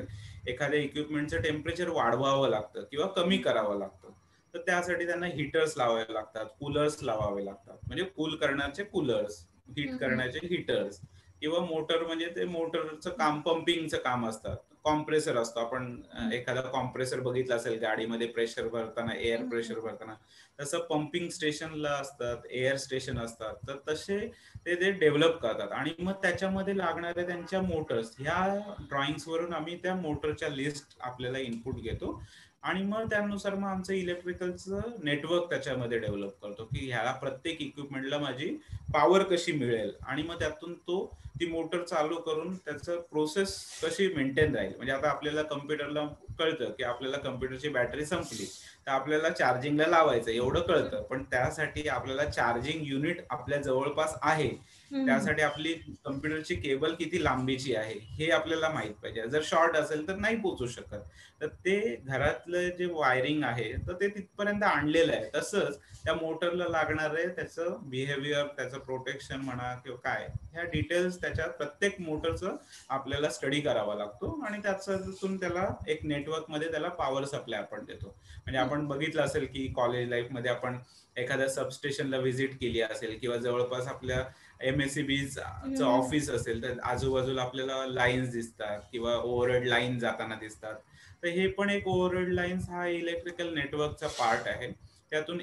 [SPEAKER 2] एखाद्या इक्विपमेंटचं टेम्परेचर वाढवावं लागतं किंवा कमी करावं लागतं. तर त्यासाठी त्यांना हीटर्स लावावे लागतात, कूलर्स लावावे लागतात, म्हणजे कूल करण्याचे कूलर्स, हीट करण्याचे हीटर्स, किंवा मोटर म्हणजे ते मोटरचं काम, पंपिंगचं काम असतात. कॉम्प्रेसर असतो, आपण एखादा कॉम्प्रेसर बघितला असेल गाडीमध्ये प्रेशर भरताना, एअर प्रेशर भरताना, तसं पंपिंग स्टेशनला असतात, एअर स्टेशन असतात. तर तसे ते डेव्हलप करतात आणि मग त्याच्यामध्ये लागणाऱ्या त्यांच्या मोटर्स, ह्या ड्रॉइंग्स वरून आम्ही त्या मोटरच्या लिस्ट आपल्याला इनपुट घेतो आणि मग त्यानुसार मग आमचं इलेक्ट्रिकलचं नेटवर्क त्याच्यामध्ये डेव्हलप करतो की ह्या प्रत्येक इक्विपमेंटला माझी पॉवर कशी मिळेल आणि मग त्यातून तो ती मोटर चालू करून त्याचं प्रोसेस कशी मेंटेन राहील. म्हणजे आता आपल्याला कम्प्युटरला कळतं की आपल्याला कम्प्युटरची बॅटरी संपली तर आपल्याला चार्जिंगला लावायचं एवढं कळतं, पण त्यासाठी आपल्याला चार्जिंग युनिट आपल्या जवळपास आहे, त्यासाठी आपली कम्प्युटरची केबल किती लांबीची आहे हे आपल्याला माहित पाहिजे. जर शॉर्ट असेल तर नाही पोहोचू शकत. तर ते घरातलं जे वायरिंग आहे तर ते तिथपर्यंत आणलेलं आहे. तसंच त्या मोटरला लागणार आहे त्याचं बिहेवियर, त्याचं प्रोटेक्शन म्हणा किंवा काय, ह्या डिटेल्स त्याच्या प्रत्येक मोटरचं आपल्याला स्टडी करावा लागतो आणि त्याच्यातून त्याला एक नेटवर्क मध्ये त्याला पॉवर सप्लाय आपण देतो. म्हणजे आपण बघितलं असेल की कॉलेज लाईफ मध्ये आपण एखाद्या सबस्टेशनला व्हिजिट केली असेल किंवा जवळपास आपल्या MSEBचं ऑफिस असेल तर आजूबाजूला आपल्याला लाईन्स दिसतात किंवा ओव्हरहेड लाईन जाताना दिसतात. तर हे पण एक ओव्हरहेड लाईन्स हा इलेक्ट्रिकल नेटवर्कचा पार्ट आहे. त्यातून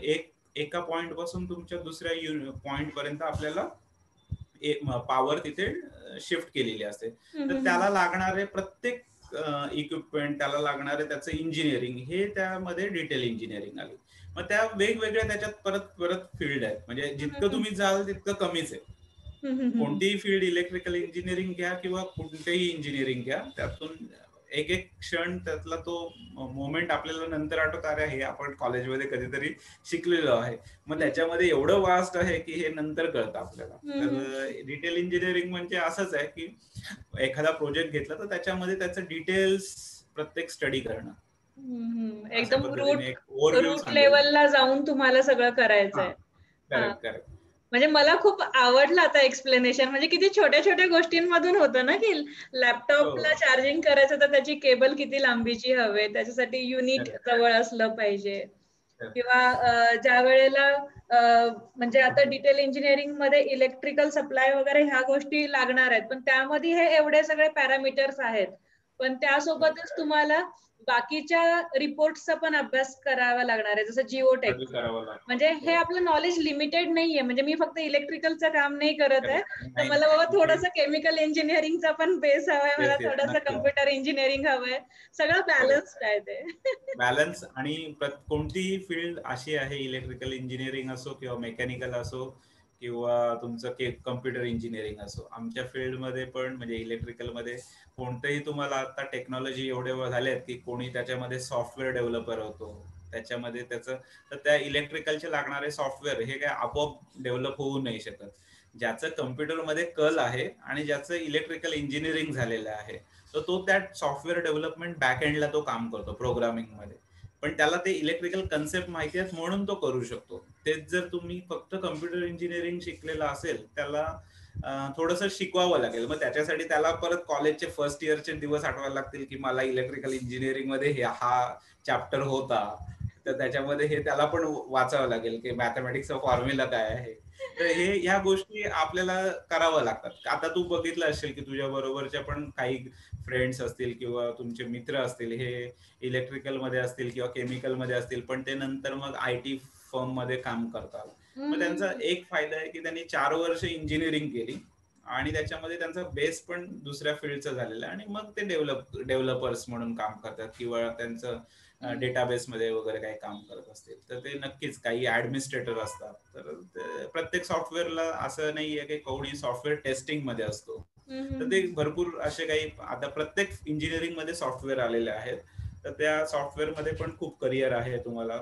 [SPEAKER 2] एका पॉइंट पासून तुमच्या दुसऱ्या पॉइंट पर्यंत आपल्याला पॉवर तिथे शिफ्ट केलेली असते. तर त्याला लागणारे प्रत्येक इक्विपमेंट, त्याला लागणारे त्याचं इंजिनिअरिंग, हे त्यामध्ये डिटेल इंजिनिअरिंग आली. मग त्या वेगवेगळ्या त्याच्यात परत परत फील्ड आहेत, म्हणजे जितकं तुम्ही जाल तितकं कमीच आहे. कोणतीही फील्ड, इलेक्ट्रिकल इंजिनिअरिंग घ्या किंवा कोणतेही इंजिनिअरिंग घ्या, त्यातून एक एक क्षण त्यातला तो मोमेंट आपल्याला नंतर आठवत, अरे हे आपण कॉलेजमध्ये कधीतरी शिकलेलो आहे. मग त्याच्यामध्ये एवढं वास्ट आहे की हे नंतर कळतं आपल्याला. तर डिटेल इंजिनिअरिंग म्हणजे असंच आहे की एखादा प्रोजेक्ट घेतला तर त्याच्यामध्ये त्याचं डिटेल्स प्रत्येक स्टडी करणं. अशा
[SPEAKER 1] एकदम
[SPEAKER 2] पद्धतीने
[SPEAKER 1] रूट
[SPEAKER 2] एक ओव्हरव्ह्यू
[SPEAKER 1] रूट
[SPEAKER 2] सांगेल मी.
[SPEAKER 1] लेवलला जाऊन तुम्हाला सगळं
[SPEAKER 2] हा,
[SPEAKER 1] करायचंय. हा,
[SPEAKER 2] करेक्ट करेक्ट.
[SPEAKER 1] म्हणजे मला खूप आवडलं आता एक्सप्लेनेशन. म्हणजे किती छोट्या छोट्या गोष्टींमधून होतं ना की
[SPEAKER 2] हो,
[SPEAKER 1] लॅपटॉपला चार्जिंग करायचं तर त्याची केबल किती लांबीची हवे, त्याच्यासाठी युनिट
[SPEAKER 2] करेक्ट
[SPEAKER 1] जवळ असलं पाहिजे.
[SPEAKER 2] करेक्ट.
[SPEAKER 1] किंवा ज्या वेळेला म्हणजे आता डिटेल इंजिनिअरिंग मध्ये इलेक्ट्रिकल सप्लाय वगैरे ह्या गोष्टी लागणार आहेत, पण त्यामध्ये हे एवढे सगळे पॅरामीटर्स आहेत. पण त्यासोबतच तुम्हाला बाकीच्या रिपोर्ट्सचा पण अभ्यास करावा लागणार आहे, जसं जिओटेक.
[SPEAKER 2] स्टडी करावं
[SPEAKER 1] म्हणजे
[SPEAKER 2] लागतं.
[SPEAKER 1] हे आपलं नॉलेज लिमिटेड नाहीये, म्हणजे मी फक्त इलेक्ट्रिकलचं काम नाही करत आहे,
[SPEAKER 2] करेक्ट.
[SPEAKER 1] तर
[SPEAKER 2] नाही
[SPEAKER 1] मला बाबा
[SPEAKER 2] हे
[SPEAKER 1] थोडंसं केमिकल इंजिनिअरिंगचा पण बेस हवाय, मला
[SPEAKER 2] येस येस
[SPEAKER 1] थोडंसं
[SPEAKER 2] नक्कीच.
[SPEAKER 1] कम्प्युटर इंजिनिअरिंग हवंय. सगळं बॅलन्स्ड आहे ते.
[SPEAKER 2] बॅलन्स. आणि कोणतीही फील्ड अशी आहे, इलेक्ट्रिकल इंजिनिअरिंग असो किंवा मेकॅनिकल असो किंवा तुमचं कम्प्युटर इंजिनिअरिंग असो, आमच्या फील्डमध्ये पण म्हणजे इलेक्ट्रिकलमध्ये कोणतंही तुम्हाला आता टेक्नॉलॉजी एवढे झाले आहेत की कोणी त्याच्यामध्ये सॉफ्टवेअर डेव्हलपर होतो त्याच्यामध्ये त्याचं. तर त्या इलेक्ट्रिकलचे लागणारे सॉफ्टवेअर हे काय आपोआप डेव्हलप होऊ नाही शकत. ज्याचं कम्प्युटरमध्ये कल आहे आणि ज्याचं इलेक्ट्रिकल इंजिनिअरिंग झालेलं आहे, तर तो त्या सॉफ्टवेअर डेव्हलपमेंट बॅकएंडला तो काम करतो प्रोग्रामिंग मध्ये. पण त्याला ते इलेक्ट्रिकल कन्सेप्ट माहिती आहेत म्हणून तो करू शकतो. तेच जर तुम्ही फक्त कम्प्युटर इंजिनिअरिंग शिकलेला असेल, त्याला थोडंसं शिकवावं लागेल. मग त्याच्यासाठी त्याला परत कॉलेजचे फर्स्ट इयरचे दिवस आठवायला लागतील की मला इलेक्ट्रिकल इंजिनिअरिंग मध्ये हा चॅप्टर होता, तर त्याच्यामध्ये हे त्याला पण वाचावं लागेल की मॅथमॅटिक्सचा फॉर्म्युला काय आहे. तर ह्या गोष्टी आपल्याला कराव्या लागतात. आता तू बघितलं असेल की तुझ्या बरोबरच्या पण काही फ्रेंड्स असतील किंवा तुमचे मित्र असतील, हे इलेक्ट्रिकल मध्ये असतील किंवा केमिकल मध्ये असतील, पण ते नंतर मग IT फर्म मध्ये काम करतात. मग त्यांचा एक फायदा आहे की त्यांनी 4 वर्ष इंजिनिअरिंग केली आणि त्याच्यामध्ये त्यांचा बेस पण दुसऱ्या फील्डचा झालेला आहे आणि मग ते डेव्हलपर्स म्हणून काम करतात किंवा त्यांचं डेटाबेस मध्ये वगैरे काही काम करत असतील तर ते नक्कीच काही ऍडमिनिस्ट्रेटर असतात. तर प्रत्येक सॉफ्टवेअरला असं नाहीये की कोणी सॉफ्टवेअर टेस्टिंग मध्ये असतो. तर ते भरपूर असे काही आता प्रत्येक इंजिनिअरिंग मध्ये सॉफ्टवेअर आलेले आहेत. तर त्या सॉफ्टवेअर मध्ये पण खूप करिअर आहे तुम्हाला.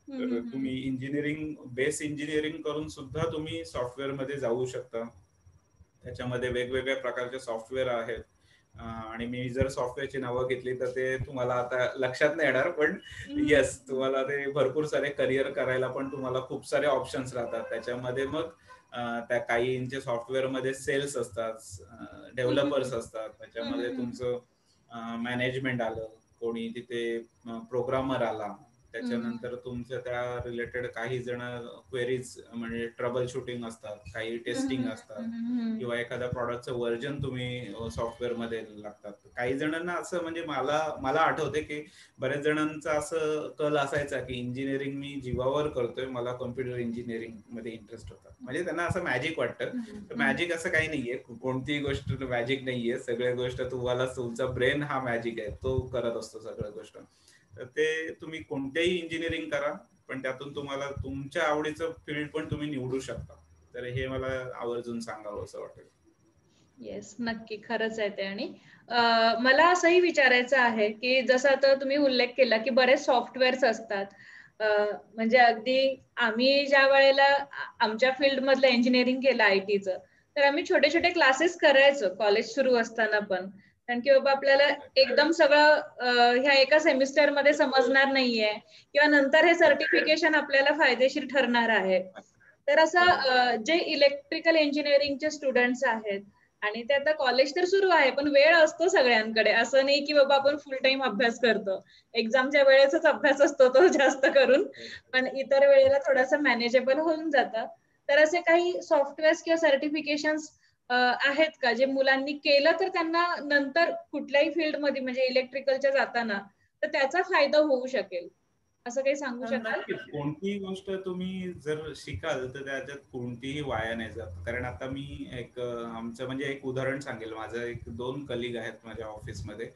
[SPEAKER 2] तर तुम्ही बेस इंजिनिअरिंग करून सुद्धा तुम्ही सॉफ्टवेअर मध्ये जाऊ शकता. त्याच्यामध्ये वेगवेगळ्या प्रकारचे सॉफ्टवेअर आहेत. आणि मी जर सॉफ्टवेअरची नावं घेतली तर ते तुम्हाला आता लक्षात नाही येणार, पण येस, तुम्हाला ते भरपूर सारे करिअर करायला पण तुम्हाला खूप सारे ऑप्शन्स राहतात त्याच्यामध्ये. मग त्या काहींचे सॉफ्टवेअरमध्ये सेल्स असतात, डेव्हलपर्स असतात, त्याच्यामध्ये तुमचं मॅनेजमेंट आलं, कोणी तिथे प्रोग्रामर आला, त्याच्यानंतर तुमचं त्या रिलेटेड काही जण क्वेरीज म्हणजे ट्रबल शूटिंग असतात, काही टेस्टिंग असतात, किंवा एखाद्या प्रॉडक्टचं व्हर्जन तुम्ही सॉफ्टवेअर मध्ये लागतात. काही जणांना असं म्हणजे मला आठवते की बऱ्याच जणांचा असं कल असायचा की इंजिनिअरिंग मी जीवावर करतोय, मला कॉम्प्युटर इंजिनिअरिंग मध्ये इंटरेस्ट होता. म्हणजे त्यांना असं मॅजिक वाटतं. तर मॅजिक असं काही नाहीये, कोणतीही गोष्ट मॅजिक नाहीये, सगळ्या गोष्ट तुम्हाला तुमचा ब्रेन हा मॅजिक आहे, तो करत असतो सगळ्या गोष्ट. तर ते तुम्ही कोणतेही इंजिनिअरिंग करा, पण त्यातून तुम्हाला तुमच्या आवडीचं फील्ड पण तुम्ही निवडू शकता. तर हे मला आवर्जून सांगावं असं वाटेल.
[SPEAKER 1] येस, नक्की, खरंच आहे ते. आणि मला असंही विचारायचं आहे की जसं आता तुम्ही उल्लेख केला की बरेच सॉफ्टवेअर्स असतात, म्हणजे अगदी आम्ही ज्या वेळेला आमच्या फील्ड मधलं इंजिनिअरिंग केलं आयटीचं, तर आम्ही छोटे छोटे क्लासेस करायचो कॉलेज सुरू असताना पण. कारण की बाबा आपल्याला एकदम सगळं ह्या एका सेमिस्टर मध्ये समजणार नाहीये, किंवा नंतर हे सर्टिफिकेशन आपल्याला फायदेशीर ठरणार आहे. तर असं जे इलेक्ट्रिकल इंजिनिअरिंगचे स्टुडंट्स आहेत, आणि ते आता कॉलेज तर सुरू आहे, पण वेळ असतो सगळ्यांकडे, असं नाही की बाबा आपण फुल टाइम अभ्यास करतो. एक्झामच्या वेळेसच अभ्यास असतो तो जास्त करून, पण इतर वेळेला थोडंसं मॅनेजेबल होऊन जातं. तर असे काही सॉफ्टवेअर किंवा सर्टिफिकेशन्स आहेत का जे मुलांनी केलं तर त्यांना नंतर कुठल्याही फील्डमध्ये म्हणजे इलेक्ट्रिकलच्या जाताना तर त्याचा फायदा होऊ शकेल, असं काही सांगू शकाल?
[SPEAKER 2] नक्कीच, कोणतीही गोष्ट तुम्ही जर शिकाल तर त्याच्यात कोणतीही वाया नाही जात. कारण आता मी एक आमचं म्हणजे एक उदाहरण सांगेल. माझं एक 2 कलिग आहेत माझ्या ऑफिसमध्ये.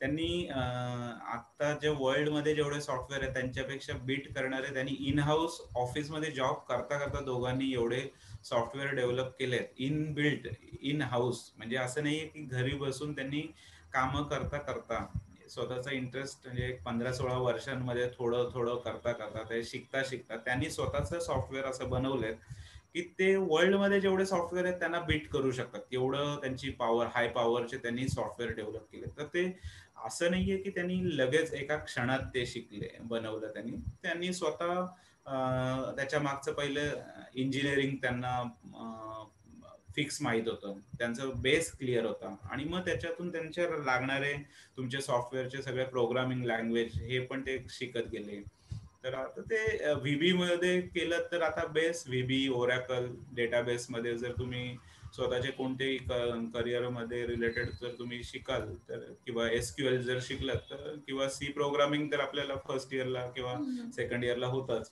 [SPEAKER 2] त्यांनी आता जे वर्ल्ड मध्ये जेवढे सॉफ्टवेअर आहेत त्यांच्यापेक्षा बीट करणारे त्यांनी इन हाऊस ऑफिसमध्ये जॉब करता करता दोघांनी एवढे सॉफ्टवेअर डेव्हलप केलेत, इन बिल्ट, इन हाऊस. म्हणजे असं नाहीये की घरी बसून त्यांनी कामं करता करता स्वतःचा इंटरेस्ट म्हणजे 15-16 वर्षांमध्ये थोडं थोडं करता करता ते शिकता शिकता त्यांनी स्वतःचं सॉफ्टवेअर असं बनवलंय की ते वर्ल्ड मध्ये जेवढे सॉफ्टवेअर आहेत त्यांना बीट करू शकतात. एवढं त्यांची पॉवर, हाय पॉवरचे त्यांनी सॉफ्टवेअर डेव्हलप केले. तर ते असं नाहीये की त्यांनी लगेच एका क्षणात ते शिकले, बनवलं. त्यांनी स्वतः त्याच्या मागचं पहिलं इंजिनिअरिंग त्यांना फिक्स माहित होतं, त्यांचं बेस क्लिअर होता, आणि मग त्याच्यातून त्यांच्या लागणारे तुमचे सॉफ्टवेअरचे सगळे प्रोग्रामिंग लँग्वेज हे पण ते शिकत गेले. तर आता ते व्हीबी मध्ये केलं तर आता बेस व्हीबी, ओरॅकल डेटाबेस मध्ये जर तुम्ही स्वतःचे कोणतेही करिअर मध्ये रिलेटेड जर तुम्ही शिकाल तर, किंवा एसक्यूएल जर शिकलात तर, किंवा सी प्रोग्रामिंग तर आपल्याला फर्स्ट इयरला किंवा सेकंड इयरला होतच.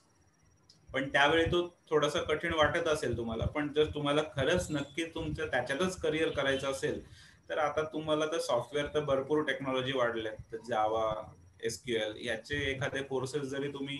[SPEAKER 2] पण त्यावेळी तो थोडासा कठीण वाटत असेल तुम्हाला, पण जर तुम्हाला खरंच नक्की तुमचं त्याच्यातच करिअर करायचं असेल तर आता तुम्हाला तर सॉफ्टवेअर तर भरपूर टेक्नॉलॉजी वाढल्यात. तर जावा, एसक्यूएल याचे एखादे कोर्सेस जरी तुम्ही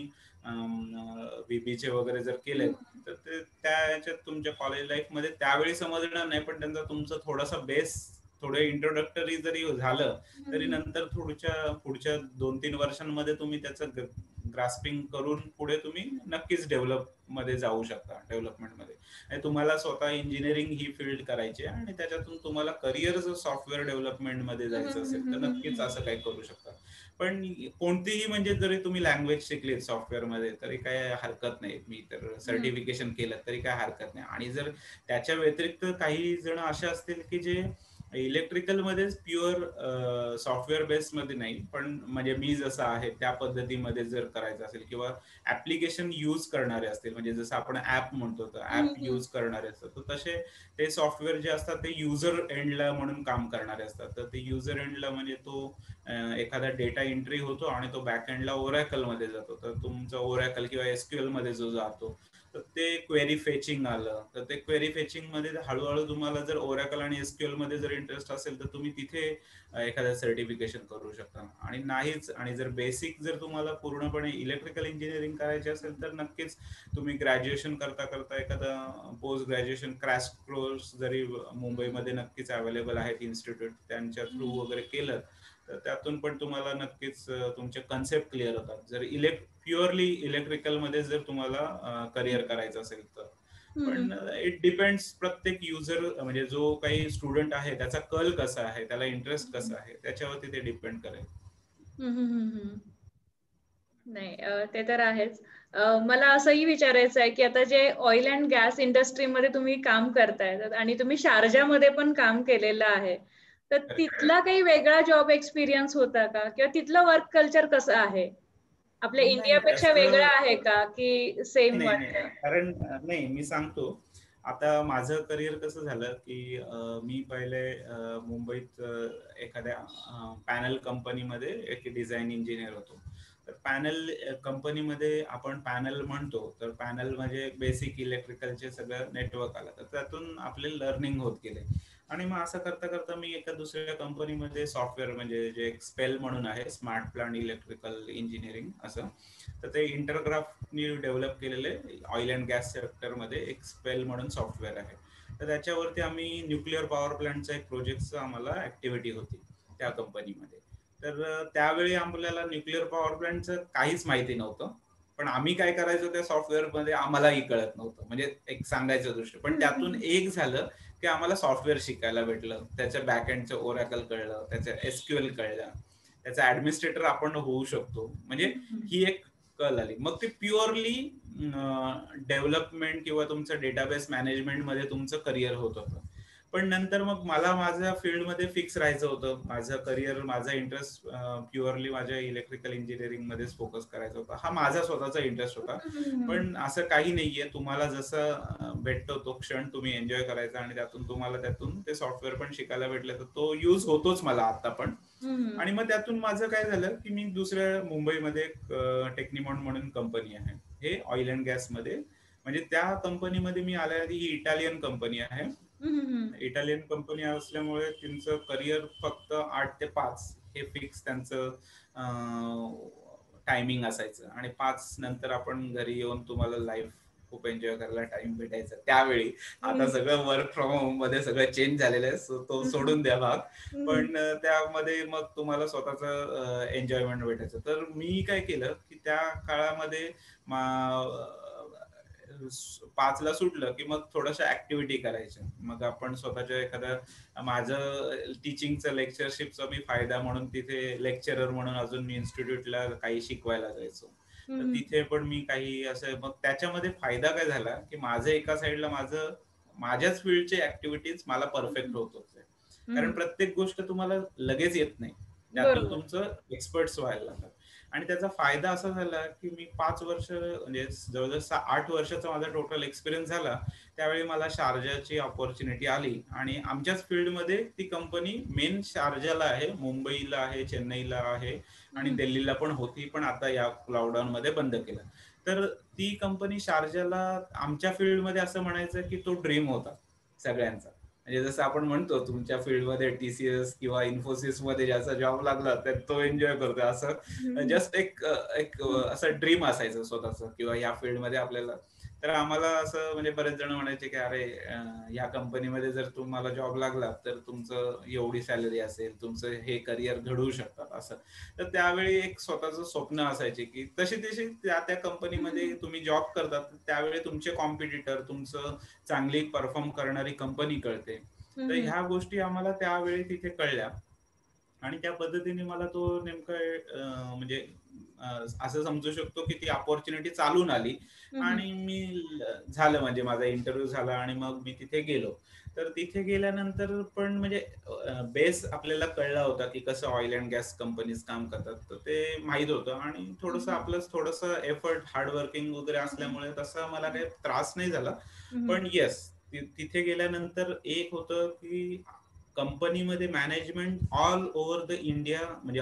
[SPEAKER 2] बीबीचे वगैरे जर केलेत तर ते त्या याच्यात तुमच्या कॉलेज लाईफ मध्ये त्यावेळी समजणार नाही, पण त्यांचा तुमचा थोडासा बेस, थोडे इंट्रोडक्टरी जरी झालं तरी नंतर पुढच्या 2-3 वर्षांमध्ये तुम्ही त्याचं ग्रास्पिंग करून पुढे तुम्ही नक्कीच डेव्हलप मध्ये जाऊ शकता, डेव्हलपमेंट मध्ये. आणि तुम्हाला स्वतः इंजिनिअरिंग ही फील्ड करायची आणि त्याच्यातून तुम्हाला करिअर जर सॉफ्टवेअर डेव्हलपमेंट मध्ये जायचं असेल तर नक्कीच असं काही करू शकता. पण कोणतीही म्हणजे जरी तुम्ही लँग्वेज शिकलीत सॉफ्टवेअर मध्ये तरी काय हरकत नाही, मी तर सर्टिफिकेशन केलं तरी काय हरकत नाही. आणि जर त्याच्या व्यतिरिक्त काही जण असे असतील की जे इलेक्ट्रिकल मध्येच प्युअर सॉफ्टवेअर बेस मध्ये नाही, पण म्हणजे मी जसं आहे त्या पद्धतीमध्ये जर करायचं असेल, किंवा ऍप्लिकेशन यूज करणारे असतील, म्हणजे जसं आपण ऍप म्हणतो तर ऍप यूज करणारे असतात, तर तसे ते सॉफ्टवेअर जे असतात ते युजर एंडला म्हणून काम करणारे असतात. तर ते युजर एंडला म्हणजे तो एखादा डेटा एंट्री होतो आणि तो बॅक एंडला ओरॅकल मध्ये जातो. तर तुमचा ओरॅकल किंवा एसक्यूएल मध्ये जो जातो तर ते क्वेरी फेचिंग आलं, तर ते क्वेरी फेचिंग मध्ये हळूहळू तुम्हाला जर ओरॅकल आणि एसक्यूएल मध्ये जर इंटरेस्ट असेल तर तुम्ही तिथे एखादं सर्टिफिकेशन करू शकता. आणि नाहीच, आणि जर बेसिक जर तुम्हाला पूर्णपणे इलेक्ट्रिकल इंजिनिअरिंग करायचे असेल तर नक्कीच तुम्ही ग्रॅज्युएशन करता करता एखादा पोस्ट ग्रॅज्युएशन क्रॅश कोर्स जरी मुंबईमध्ये नक्कीच अवेलेबल आहेत इन्स्टिट्यूट, त्यांच्या थ्रू वगैरे केलं तर त्यातून पण तुम्हाला नक्कीच तुमचे कन्सेप्ट क्लिअर होतात, जर प्युअरली इलेक्ट्रिकल मध्ये जर तुम्हाला करिअर करायचं असेल तर. पण इट डिपेंड्स प्रत्येक युजर म्हणजे जो काही स्टुडंट आहे त्याचा कल कसा आहे, त्याला इंटरेस्ट कसा आहे, त्याच्यावरती ते डिपेंड करेल.
[SPEAKER 1] नाही ते तर आहेच. मला असंही विचारायचं आहे की आता जे ऑइल अँड गॅस इंडस्ट्रीमध्ये तुम्ही काम करताय आणि तुम्ही शारजामध्ये पण काम केलेलं आहे, तर तिथला काही वेगळा जॉब एक्सपिरियन्स होता का, किंवा तिथलं वर्क कल्चर कसं आहे? आपल्या
[SPEAKER 2] नाही
[SPEAKER 1] इंडियापेक्षा वेगळं आहे का की सेम
[SPEAKER 2] नाही नाही,
[SPEAKER 1] वाटतं?
[SPEAKER 2] कारण नाही, मी सांगतो. आता माझं करिअर कसं झालं की मी पहिले मुंबईत एखाद्या पॅनल कंपनीमध्ये एक डिझाईन इंजिनियर होतो. तर पॅनल कंपनीमध्ये आपण पॅनल म्हणतो, तर पॅनल म्हणजे बेसिक इलेक्ट्रिकलचे सगळं नेटवर्क आलं, तर त्यातून आपले लर्निंग होत गेले. आणि मग असं करता करता मी एका दुसऱ्या कंपनीमध्ये सॉफ्टवेअर म्हणजे जे स्पेल म्हणून आहे, स्मार्ट प्लांट इलेक्ट्रिकल इंजिनिअरिंग असं, तर ते इंटरग्राफनी डेव्हलप केलेले ऑइल अँड गॅस सेक्टरमध्ये एक स्पेल म्हणून सॉफ्टवेअर आहे. तर त्याच्यावरती आम्ही न्यूक्लिअर पॉवर प्लांटचा एक प्रोजेक्टचा आम्हाला ऍक्टिव्हिटी होती त्या कंपनीमध्ये. तर त्यावेळी आपल्याला न्यूक्लिअर पॉवर प्लांटचं काहीच माहिती नव्हतं, पण आम्ही काय करायचो त्या सॉफ्टवेअरमध्ये आम्हालाही कळत नव्हतं, म्हणजे एक सांगायचं दृष्टी. पण त्यातून एक झालं की आम्हाला सॉफ्टवेअर शिकायला भेटलं, त्याच्या बॅकएंडचं ओरॅकल कळलं, त्याचं एसक्यूएल कळलं, त्याचा ऍडमिनिस्ट्रेटर आपण होऊ शकतो, म्हणजे ही एक कल आली. मग ते प्युअरली डेव्हलपमेंट किंवा तुमचं डेटाबेस मॅनेजमेंट मध्ये तुमचं करिअर होत होतं. पण नंतर मग मला माझ्या फील्डमध्ये फिक्स राहायचं होतं. माझं करिअर, माझा इंटरेस्ट प्युअरली माझ्या इलेक्ट्रिकल इंजिनिअरिंग मध्येच फोकस करायचा होता. हा माझा स्वतःचा इंटरेस्ट होता. पण असं काही नाहीये, तुम्हाला जसं भेटतो तो क्षण तुम्ही एन्जॉय करायचा, आणि त्यातून ते सॉफ्टवेअर पण शिकायला भेटलं, तर तो यूज होतोच मला आता पण. आणि मग त्यातून माझं काय झालं की मी दुसऱ्या मुंबईमध्ये टेक्निमॉन म्हणून कंपनी आहे, हे ऑइल अँड गॅस मध्ये, म्हणजे त्या कंपनीमध्ये मी आल्याआधी, ही इटालियन कंपनी आहे. इटालियन कंपनी असल्यामुळे त्यांचं करिअर फक्त 8 ते 5 हे फिक्स त्यांचं टायमिंग असायचं, आणि 5 नंतर आपण घरी येऊन तुम्हाला लाईफ खूप एन्जॉय करायला टाइम भेटायचा त्यावेळी. आता सगळं वर्क फ्रॉम होम मध्ये सगळं चेंज झालेलं आहे, सो तो सोडून द्या भाग. पण त्यामध्ये मग तुम्हाला स्वतःच एन्जॉयमेंट भेटायचं. तर मी काय केलं की त्या काळामध्ये 5ला सुटलं की मग थोड्याशा ऍक्टिव्हिटी करायच्या. मग आपण स्वतःच्या एखाद्या, माझं टीचिंगचं लेक्चरशिपचा मी फायदा म्हणून तिथे लेक्चरर म्हणून अजून मी इन्स्टिट्यूटला काही शिकवायला जायचो. तर तिथे पण मी काही असं, मग त्याच्यामध्ये फायदा काय झाला की माझं एका साईडला माझ्याच फील्डचे ऍक्टिव्हिटीज मला परफेक्ट होत होते. कारण प्रत्येक गोष्ट तुम्हाला लगेच येत नाही, त्यातून तुमचं एक्सपर्ट्स व्हायला लागतात. आणि त्याचा फायदा असा झाला की मी 5 वर्ष, म्हणजे जवळजवळ 8 वर्षाचा माझा टोटल एक्सपिरियन्स झाला. त्यावेळी मला शारजाची अपॉर्च्युनिटी आली, आणि आमच्याच फील्डमध्ये ती कंपनी मेन शारजाला आहे, मुंबईला आहे, चेन्नईला आहे, आणि दिल्लीला पण होती, पण आता या लॉकडाऊन मध्ये बंद केलं. तर ती कंपनी शारजाला आमच्या फील्डमध्ये असं म्हणायचं की तो ड्रीम होता सगळ्यांचा. म्हणजे जसं आपण म्हणतो तुमच्या फील्डमध्ये TCS किंवा इन्फोसिस मध्ये ज्याचा जॉब लागला तर तो एन्जॉय करतो, असं जस्ट एक असं ड्रीम असायचं स्वतःच किंवा या फील्डमध्ये आपल्याला. तर आम्हाला असं, म्हणजे बरेच जण म्हणायचे की अरे या कंपनीमध्ये जर तुम्हाला जॉब लागला तर तुमचं एवढी सॅलरी असेल, तुमचं हे करिअर घडवू शकतात असं. तर त्यावेळी एक स्वतःचं स्वप्न असायचे की तशी त्या कंपनीमध्ये तुम्ही जॉब करतात, त्यावेळी तुमचे कॉम्पिटिटर, तुमचं चांगली परफॉर्म करणारी कंपनी कळते. तर ह्या गोष्टी आम्हाला त्यावेळी तिथे कळल्या, आणि त्या पद्धतीने मला तो नेमकं म्हणजे असं समजू शकतो की ती अपॉर्च्युनिटी चालून आली, आणि मी झालं, म्हणजे माझा इंटरव्ह्यू झाला, आणि मग मी तिथे गेलो. तर तिथे गेल्यानंतर पण म्हणजे बेस आपल्याला कळला होता की कसं ऑइल अँड गॅस कंपनीज काम करतात, तर ते माहित होतं. आणि थोडंसं एफर्ट, हार्डवर्किंग वगैरे असल्यामुळे तसा मला काही त्रास नाही झाला. पण येस, तिथे गेल्यानंतर एक होतं की कंपनीमध्ये management all over the India, म्हणजे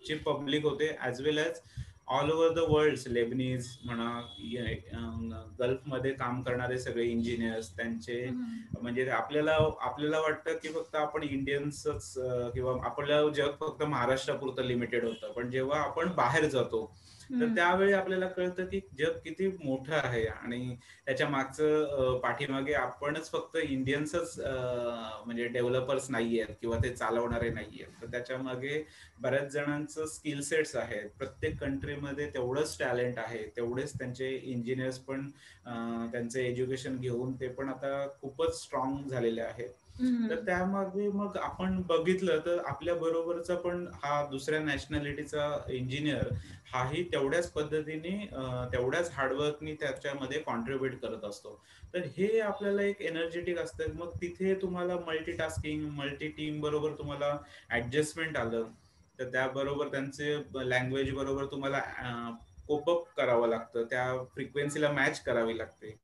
[SPEAKER 2] जे पब्लिक होते as well as all over the world, Lebanese म्हणा, गल्फमध्ये काम करणारे सगळे इंजिनियर्स, त्यांचे म्हणजे आपल्याला वाटतं की फक्त आपण इंडियन्सच, किंवा आपलं जग फक्त महाराष्ट्रापुरतं लिमिटेड होतं. पण जेव्हा आपण बाहेर जातो तर त्यावेळी आपल्याला कळतं की जग किती मोठं आहे आणि त्याच्या मागचं पाठीमागे आपणच फक्त इंडियन्सच म्हणजे डेव्हलपर्स नाही आहेत किंवा ते चालवणारे नाही आहेत. तर त्याच्या मागे बऱ्याच जणांचं स्किल सेट्स आहेत. प्रत्येक कंट्रीमध्ये तेवढंच टॅलेंट आहे, तेवढेच त्यांचे इंजिनियर्स पण त्यांचे एज्युकेशन घेऊन ते पण आता खूपच स्ट्रॉंग झालेले आहेत. तर त्यामागे मग आपण बघितलं तर आपल्या बरोबरचा पण हा दुसऱ्या नॅशनॅलिटीचा इंजिनियर हाही तेवढ्याच पद्धतीने तेवढ्याच हार्डवर्कनी त्याच्यामध्ये कॉन्ट्रीब्युट करत असतो. तर हे आपल्याला एक एनर्जेटिक असतं. मग तिथे तुम्हाला मल्टीटास्किंग, मल्टी टीम बरोबर तुम्हाला ऍडजस्टमेंट आलं, तर त्याबरोबर त्यांचे लँग्वेज बरोबर तुम्हाला कोप अप करावं लागतं, त्या फ्रिक्वेन्सीला मॅच करावी लागते.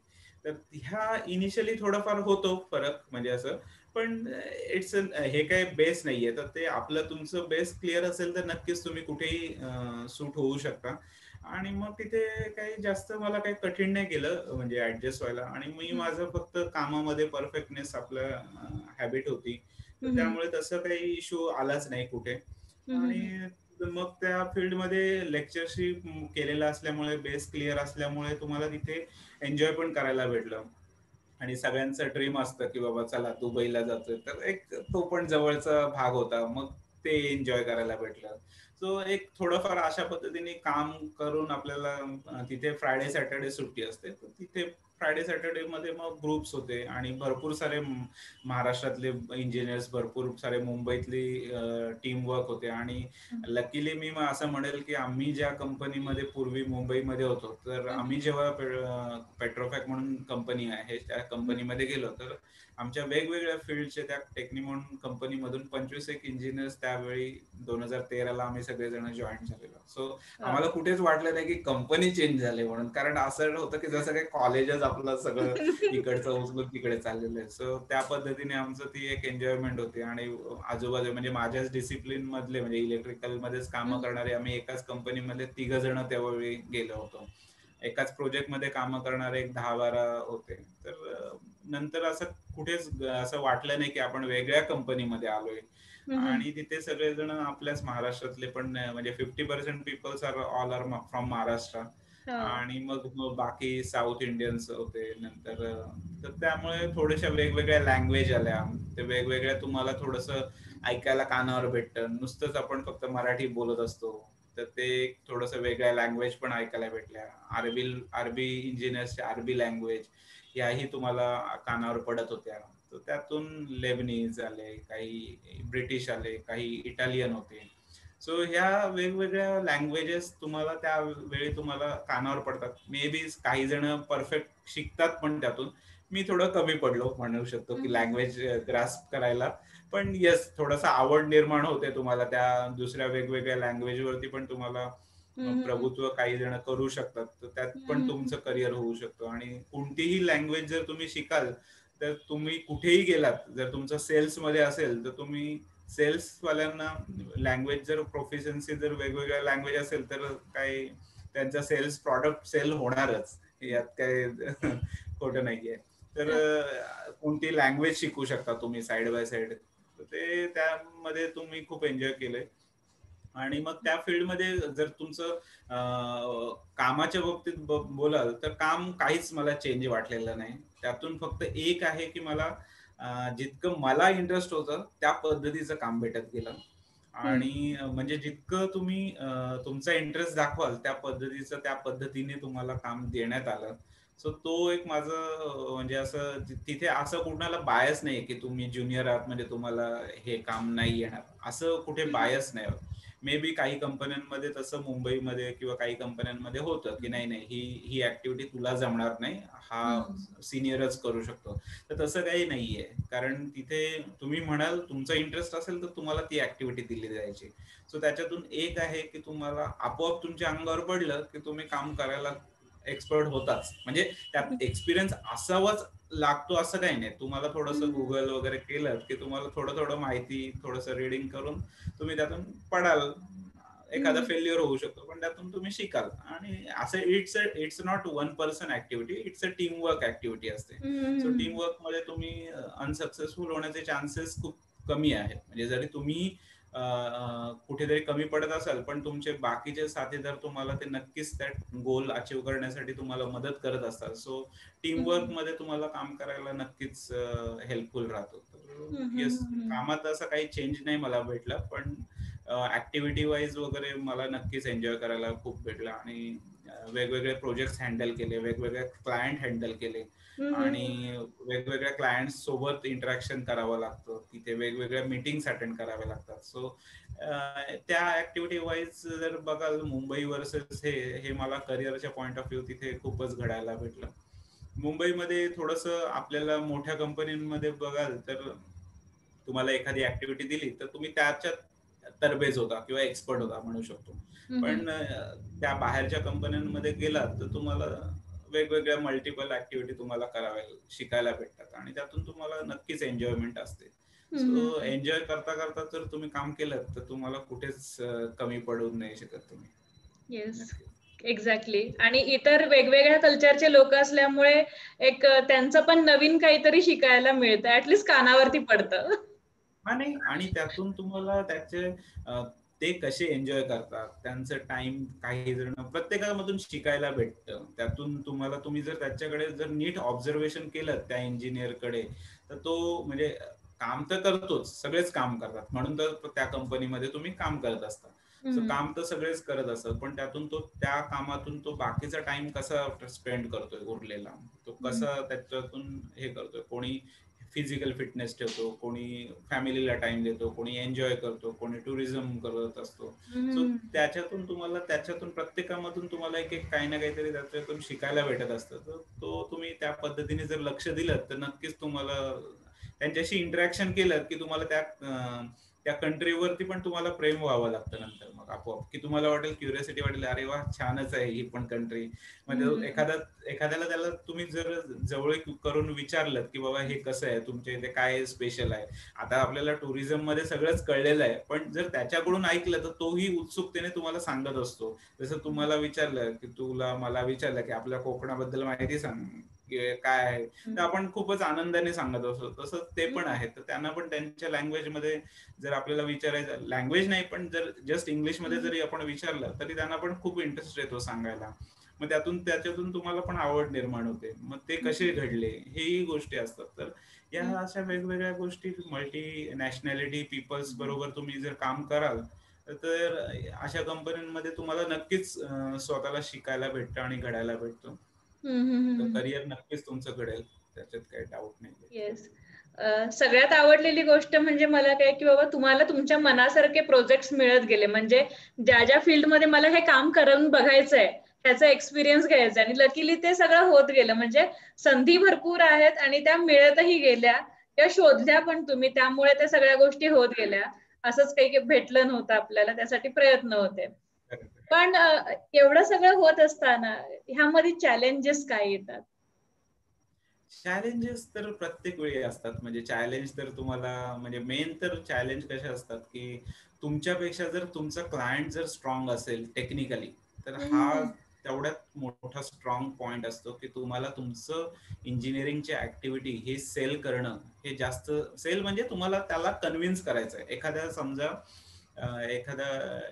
[SPEAKER 2] तर ह्या इनिशियली थोडाफार होतो फरक, म्हणजे असं, पण इट्स हे काही बेस नाहीये. तर ते आपलं तुमचं बेस क्लिअर असेल तर नक्कीच तुम्ही कुठेही सूट होऊ शकता. आणि मग तिथे काही जास्त मला काही कठीण नाही गेलं म्हणजे ऍडजस्ट व्हायला. आणि मी माझं फक्त कामामध्ये परफेक्टनेस आपलं हॅबिट होती, तर त्यामुळे तसं काही इश्यू आलाच नाही कुठे. आणि मग त्या फील्डमध्ये लेक्चरशिप केलेलं असल्यामुळे, बेस क्लिअर असल्यामुळे तुम्हाला तिथे एन्जॉय पण करायला भेटलं. आणि सगळ्यांचं ड्रीम असतं की बाबा चला दुबईला जातोय, तर एक तो पण जवळचा भाग होता, मग ते एन्जॉय करायला भेटलं. सो एक थोडंफार अशा पद्धतीने काम करून आपल्याला तिथे फ्रायडे सॅटर्डे सुट्टी असते, तर तिथे फ्रायडे सॅटर्डे मध्ये मग ग्रुप्स होते आणि भरपूर सारे महाराष्ट्रातले इंजिनियर्स, भरपूर सारे मुंबईतली टीम वर्क होते. आणि लकीली मी असं म्हणेल की आम्ही ज्या कंपनीमध्ये पूर्वी मुंबईमध्ये होतो, तर आम्ही जेव्हा पेट्रोफॅक म्हणून कंपनी आहे त्या कंपनीमध्ये गेलो, तर आमच्या वेगवेगळ्या फील्डचे त्या टेक्निमॉन कंपनीमधून 25 इंजिनियर्स त्यावेळी 2013ला आम्ही सगळेजण जॉईन झालेलो. सो आम्हाला कुठेच वाटलं नाही की कंपनी चेंज झाली म्हणून, कारण असं होतं की जसं काही कॉलेजच आपलं सगळं इकडचं उचलून तिकडे चाललेलं आहे. सो त्या पद्धतीने आमचं ती एक एन्जॉयमेंट होती. आणि आजूबाजू म्हणजे माझ्याच डिसिप्लिन मधले, म्हणजे इलेक्ट्रिकल मध्येच कामं करणारे आम्ही एकाच कंपनीमध्ये 3 जण त्यावेळी गेलो होतो. एकाच प्रोजेक्ट मध्ये काम करणारे एक 10-12 होते. तर नंतर असं कुठेच असं वाटलं नाही की आपण वेगळ्या कंपनीमध्ये आलोय. आणि तिथे सगळेजण आपल्याच महाराष्ट्रातले पण, म्हणजे 50% peoples are all are from Maharashtra. आणि मग बाकी साऊथ इंडियन्स होते नंतर. तर त्यामुळे थोड्याशा वेगवेगळ्या लँग्वेज आल्या, ते वेगवेगळ्या तुम्हाला थोडस ऐकायला कानावर भेटतं. नुसतंच आपण फक्त मराठी बोलत असतो, तर ते थोडस वेगळ्या लँग्वेज पण ऐकायला भेटल्या. अरबी इंजिनियर्सच्या अरबी लँग्वेज याही तुम्हाला कानावर पडत होत्या. तर त्यातून लेबनीज आले, काही ब्रिटिश आले, काही इटालियन होते. सो ह्या वेगवेगळ्या लँग्वेजेस तुम्हाला त्यावेळी तुम्हाला कानावर पडतात. मे बी काही जण परफेक्ट शिकतात पण त्यातून. मी थोडं कमी पडलो म्हणू शकतो की लँग्वेज ग्रास्प करायला. पण येस, थोडासा आवड निर्माण होते तुम्हाला त्या दुसऱ्या वेगवेगळ्या लँग्वेज वरती पण तुम्हाला प्रभुत्व काही जण करू शकतात. तर त्यात पण तुमचं करिअर होऊ शकतं. आणि कोणतीही लँग्वेज जर तुम्ही शिकाल, तर तुम्ही कुठेही गेलात, जर तुमचं सेल्स मध्ये असेल तर तुम्ही सेल्स वाल्यांना लँग्वेज जर प्रोफिशियन्सी जर वेगवेगळ्या लँग्वेज असेल, तर काही त्यांचा सेल्स प्रॉडक्ट सेल होणारच, यात काय खोटं नाहीये. तर कोणती लँग्वेज शिकू शकता तुम्ही साइड बाय साइड. ते त्यामध्ये तुम्ही खूप एन्जॉय केलंय. आणि मग त्या फील्डमध्ये जर तुमचं कामाच्या बाबतीत बोलाल, तर काम काहीच मला चेंज वाटलेलं नाही. त्यातून फक्त एक आहे की मला जितकं मला इंटरेस्ट होतं त्या पद्धतीचं काम भेटत गेलं. आणि म्हणजे जितकं तुम्ही तुमचा इंटरेस्ट दाखवाल त्या पद्धतीचं, त्या पद्धतीने तुम्हाला काम देण्यात आलं. सो तो एक माझं म्हणजे असं तिथे असं कुणाला बायस नाही की तुम्ही ज्युनियर आहात म्हणजे तुम्हाला हे काम नाही येणार, असं कुठे बायस नाही. मे बी काही कंपन्यांमध्ये तसं मुंबईमध्ये किंवा काही कंपन्यांमध्ये होतं की नाही नाही, ही ऍक्टिव्हिटी तुला जमणार नाही, हा सिनियरच करू शकतो. तर तसं काही नाहीये, कारण तिथे तुम्ही म्हणाल तुमचा इंटरेस्ट असेल तर तुम्हाला ती ऍक्टिव्हिटी दिली जायची. सो त्याच्यातून एक आहे की तुम्हाला आपोआप तुमच्या अंगावर पडलं की तुम्ही काम करायला एक्सपर्ट होताच. म्हणजे त्यात एक्सपिरियन्स असावाच लागतो असं काही नाही. तुम्हाला थोडंसं गुगल वगैरे केलं की तुम्हाला थोडं माहिती, थोडंसं रिडिंग करून तुम्ही त्यातून पडाल. एखादा फेल्युअर होऊ शकतो, पण त्यातून तुम्ही शिकाल. आणि असं it's not one person activity, it's a team work activity असते. सो टीम वर्क मध्ये तुम्ही अनसक्सेसफुल होण्याचे चान्सेस खूप कमी आहेत. म्हणजे जरी तुम्ही कुठेतरी कमी पडत असाल, पण तुमचे बाकीचे साथीदार तुम्हाला ते नक्कीच त्या गोल अचीव्ह करण्यासाठी तुम्हाला मदत करत असतात. सो टीमवर्क मध्ये तुम्हाला काम करायला नक्कीच हेल्पफुल राहतो. तर येस, कामात असं काही चेंज नाही मला भेटला, पण ऍक्टिव्हिटी वाईज वगैरे मला नक्कीच एन्जॉय करायला खूप भेटला. आणि वेगवेगळे प्रोजेक्ट्स हँडल केले, वेगवेगळे क्लायंट हँडल केले, आणि वेगवेगळ्या क्लायंट सोबत इंटरॅक्शन करावं लागतं, तिथे वेगवेगळ्या मीटिंग्स अटेंड कराव्या लागतात. सो त्या ऍक्टिव्हिटी वाईज जर बघाल, मुंबई वर्सेस हे मला करिअरच्या पॉइंट ऑफ व्ह्यू तिथे खूपच घडायला भेटलं. मुंबईमध्ये थोडंसं आपल्याला मोठ्या कंपनीमध्ये बघाल तर तुम्हाला एखादी ऍक्टिव्हिटी दिली तर तुम्ही त्याच्यात तरबेज होता किंवा एक्सपर्ट होता म्हणू शकतो. पण त्या बाहेरच्या कंपन्यांमध्ये गेलात तर तुम्हाला वेगवेगळ्या मल्टिपल ऍक्टिव्हिटी तुम्हाला कराव्या शिकायला भेटतात, आणि त्यातून तुम्हाला नक्कीच एन्जॉयमेंट असते. सो एन्जॉय करता करता जर तुम्ही काम केलं तर तुम्हाला कुठेच कमी पडू नाही शकत तुम्ही.
[SPEAKER 1] Yes, exactly. आणि इतर वेगवेगळ्या कल्चरचे लोक असल्यामुळे एक त्यांचं पण नवीन काहीतरी शिकायला मिळतं, ऍटलीस्ट कानावरती पडतं.
[SPEAKER 2] नाही, आणि त्यातून तुम्हाला त्याचे ते कसे एन्जॉय करतात, त्यांचं टाइम, काही जण प्रत्येकामधून शिकायला भेटतं. त्यातून तुम्हाला, तुम्ही जर त्याच्याकडे जर नीट ऑब्झर्वेशन केलं त्या इंजिनियरकडे, तर तो म्हणजे काम तर करतोच, सगळेच काम करतात, म्हणून तर त्या कंपनीमध्ये तुम्ही काम करत असता. सो काम तर सगळेच करत असतात, पण त्यातून तो त्या कामातून तो बाकीचा टाइम कसा स्पेंड करतोय उरलेला, तो कसा त्याच्यातून हे करतोय. कोणी फिजिकल फिटनेस ठेवतो, कोणी फॅमिलीला टाइम देतो, कोणी एन्जॉय करतो, कोणी टुरिझम करत असतो. सो त्याच्यातून प्रत्येकामधून तुम्हाला एक एक काही ना काहीतरी त्याच्यातून शिकायला भेटत असतं. तर तो तुम्ही त्या पद्धतीने जर लक्ष दिलं तर नक्कीच तुम्हाला त्यांच्याशी इंटरॅक्शन केलं की तुम्हाला त्या कंट्रीवरती पण तुम्हाला प्रेम व्हावं लागतं नंतर मग आपोआप, की तुम्हाला वाटेल, क्युरियोसिटी वाटेल, अरे वा, छानच आहे ही पण कंट्री. म्हणजे एखाद्याला त्याला तुम्ही जर जवळ करून विचारलं की बाबा हे कसं आहे, तुमच्या इथे काय स्पेशल आहे, आता आपल्याला टुरिझम मध्ये सगळंच कळलेलं आहे, पण जर त्याच्याकडून ऐकलं तर तोही उत्सुकतेने तुम्हाला सांगत असतो. जसं तुम्हाला विचारलं की मला विचारलं की आपल्या कोकणाबद्दल माहिती सांग, काय आहे, तर आपण खूपच आनंदाने सांगत असतो. तसं ते पण आहे, तर त्यांना पण त्यांच्या लँग्वेज मध्ये जर आपल्याला विचारायचं, लँग्वेज नाही पण जर जस्ट इंग्लिश मध्ये जरी आपण विचारलं तरी त्यांना पण खूप इंटरेस्ट येतो सांगायला. मग त्याच्यातून तुम्हाला पण आवड निर्माण होते. मग ते कसे घडले, हेही गोष्टी असतात. तर या अशा वेगवेगळ्या गोष्टी, मल्टी नॅशनॅलिटी पीपल्स बरोबर तुम्ही जर काम कराल तर अशा कंपन्यांमध्ये तुम्हाला नक्कीच स्वतःला शिकायला भेटतं आणि घडायला भेटतं. तर करिअर नक्कीच तुमचं घडेल, त्याच्यात काही डाऊट नाही.
[SPEAKER 1] येस. सगळ्यात आवडलेली गोष्ट म्हणजे मला काय की बाबा तुम्हाला तुमच्या मनासारखे प्रोजेक्ट्स मिळत गेले, म्हणजे ज्या ज्या फील्डमध्ये मला हे काम करून बघायचंय त्याचा एक्सपिरियन्स घ्यायचा, आणि लकीली ते सगळं होत गेलं. म्हणजे संधी भरपूर आहेत आणि त्या मिळतही गेल्या, त्या शोधल्या पण तुम्ही, त्यामुळे त्या सगळ्या गोष्टी होत गेल्या. असंच काही भेटलं नव्हतं आपल्याला, त्यासाठी प्रयत्न होते. पण एवढं सगळं होत असताना ह्यामध्ये चॅलेंजेस काय येतात?
[SPEAKER 2] चॅलेंजेस तर प्रत्येक वेळी असतात. म्हणजे चॅलेंज तर तुम्हाला, म्हणजे मेन तर चॅलेंज कसे असतात की तुमच्यापेक्षा जर तुमचा क्लायंट जर स्ट्रॉंग असेल टेक्निकली, तर हा तेवढ्यात मोठा स्ट्रॉंग पॉइंट असतो की तुम्हाला तुमचं इंजिनिअरिंगची ऍक्टिव्हिटी हे सेल करणं, हे जास्त सेल म्हणजे तुम्हाला त्याला कन्व्हिन्स करायचं आहे. एखाद्या समजा एखादा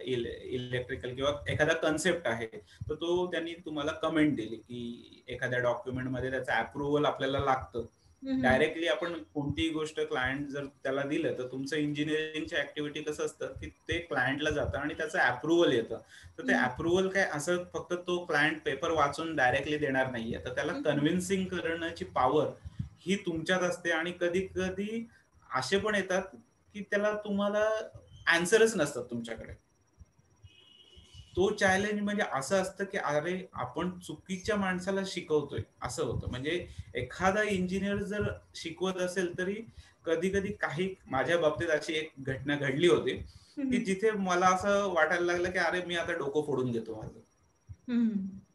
[SPEAKER 2] इलेक्ट्रिकल किंवा एखादा कन्सेप्ट आहे, तर तो त्यांनी तुम्हाला कमेंट दिली की एखाद्या डॉक्युमेंट मध्ये त्याचं अप्रुव्हल आपल्याला लागतं. डायरेक्टली आपण कोणतीही गोष्ट क्लायंट जर त्याला दिलं तर तुमचं इंजिनिअरिंगची ऍक्टिव्हिटी कसं असतं की ते क्लायंटला जातं आणि त्याचं अप्रुव्हल येतं. तर ते अप्रुव्हल काय असं फक्त तो क्लायंट पेपर वाचून डायरेक्टली देणार नाहीये, तर त्याला कन्व्हिन्सिंग करण्याची पॉवर ही तुमच्यात असते. आणि कधी कधी असे पण येतात की त्याला तुम्हाला आन्सरच नसतात तुमच्याकडे. तो चॅलेंज म्हणजे असं असतं की अरे आपण चुकीच्या माणसाला शिकवतोय असं होतं. म्हणजे एखादा इंजिनियर जर शिकवत असेल तरी कधी कधी काही, माझ्या बाबतीत अशी एक घटना घडली होती की जिथे मला असं वाटायला लागलं की अरे मी आता डोकं फोडून घेतो माझं.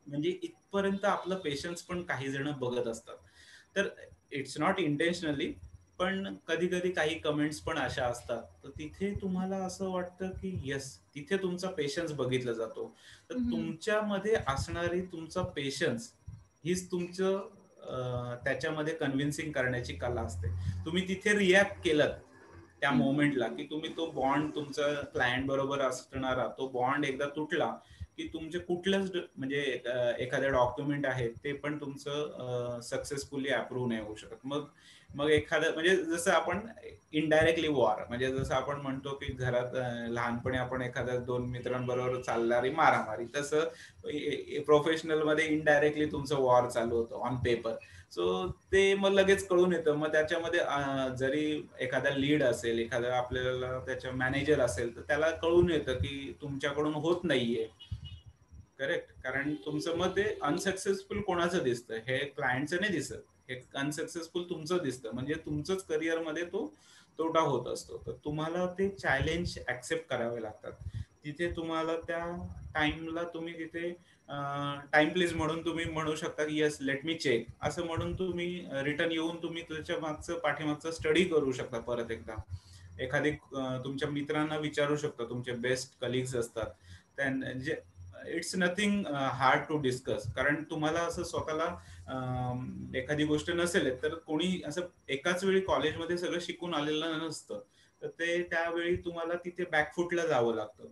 [SPEAKER 2] म्हणजे इथपर्यंत आपलं पेशन्स पण काही जण बघत असतात. तर इट्स नॉट इंटेन्शनली, पण कधी कधी काही कमेंट्स पण अशा असतात, तर तिथे तुम्हाला असं वाटतं की येस, तिथे तुमचा पेशन्स बघितला जातो. तर तुमच्यामध्ये असणारी तुमचा पेशन्स हीच तुमचं त्याच्यामध्ये कन्व्हिन्सिंग करण्याची कला असते. तुम्ही तिथे रिॲक्ट केलं त्या मोमेंटला, की तुम्ही तो बॉन्ड तुमचा क्लायंट बरोबर असणारा तो बॉन्ड एकदा तुटला की तुमचे कुठलंच म्हणजे एखाद्या डॉक्युमेंट आहे ते पण तुमचं सक्सेसफुली अप्रूव्ह नाही होऊ शकत. मग एखादं म्हणजे जसं आपण इनडायरेक्टली वॉर, म्हणजे जसं आपण म्हणतो की घरात लहानपणी आपण एखाद्या 2 मित्रांबरोबर चालणारी मारामारी, तसं प्रोफेशनल मध्ये इनडायरेक्टली तुमचं वॉर चालू होतं ऑन पेपर. सो ते मग लगेच कळून येतं. मग त्याच्यामध्ये जरी एखादा लीड असेल, एखादा आपल्याला त्याच्या मॅनेजर असेल, तर त्याला कळून येतं की तुमच्याकडून होत नाहीये. करेक्ट. कारण तुमचं मग ते अनसक्सेसफुल कोणाचं दिसतं, हे क्लायंटचं नाही दिसत, हे अनसक्सेसफुल तुमचं दिसतं. म्हणजे तुमचंच करिअरमध्ये तो तोटा होत असतो. तर तुम्हाला ते चॅलेंज ऍक्सेप्ट करावे लागतात. तिथे तुम्हाला त्या टाइमला तुम्ही तिथे टाइम प्लीज म्हणून तुम्ही म्हणू शकता की येस लेट मी चेक असं म्हणून तुम्ही रिटर्न येऊन तुम्ही त्याच्या मागचं पाठीमागचं स्टडी करू शकता. परत एकदा एखादी तुमच्या मित्रांना विचारू शकता, तुमचे बेस्ट कलिग्स असतात त्यांना, जे it's nothing hard to discuss. कारण तुम्हाला असं स्वतःला एखादी गोष्ट नसेल तर कोणी असं एकाच वेळी कॉलेजमध्ये सगळं शिकून आलेलं नसतं. तर ते त्यावेळी तुम्हाला तिथे बॅकफुटला जावं लागतं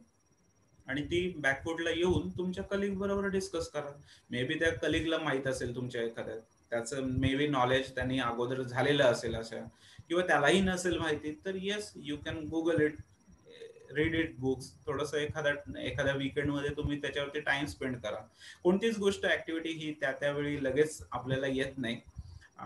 [SPEAKER 2] आणि ती बॅकफुटला येऊन तुमच्या कलिग बरोबर डिस्कस करा. मे बी त्या कलिगला माहित असेल तुमच्या एखाद्या त्याचं मे बी नॉलेज त्यांनी अगोदर झालेलं असेल अशा, किंवा त्यालाही नसेल माहिती, तर yes you can Google it, read it books. थोडस एखाद्या वीकेंड मध्ये तुम्ही त्याच्यावरती टाइम स्पेंड करा. कोणतीच गोष्ट ऍक्टिव्हिटी ही त्यावेळी लगेच आपल्याला येत नाही.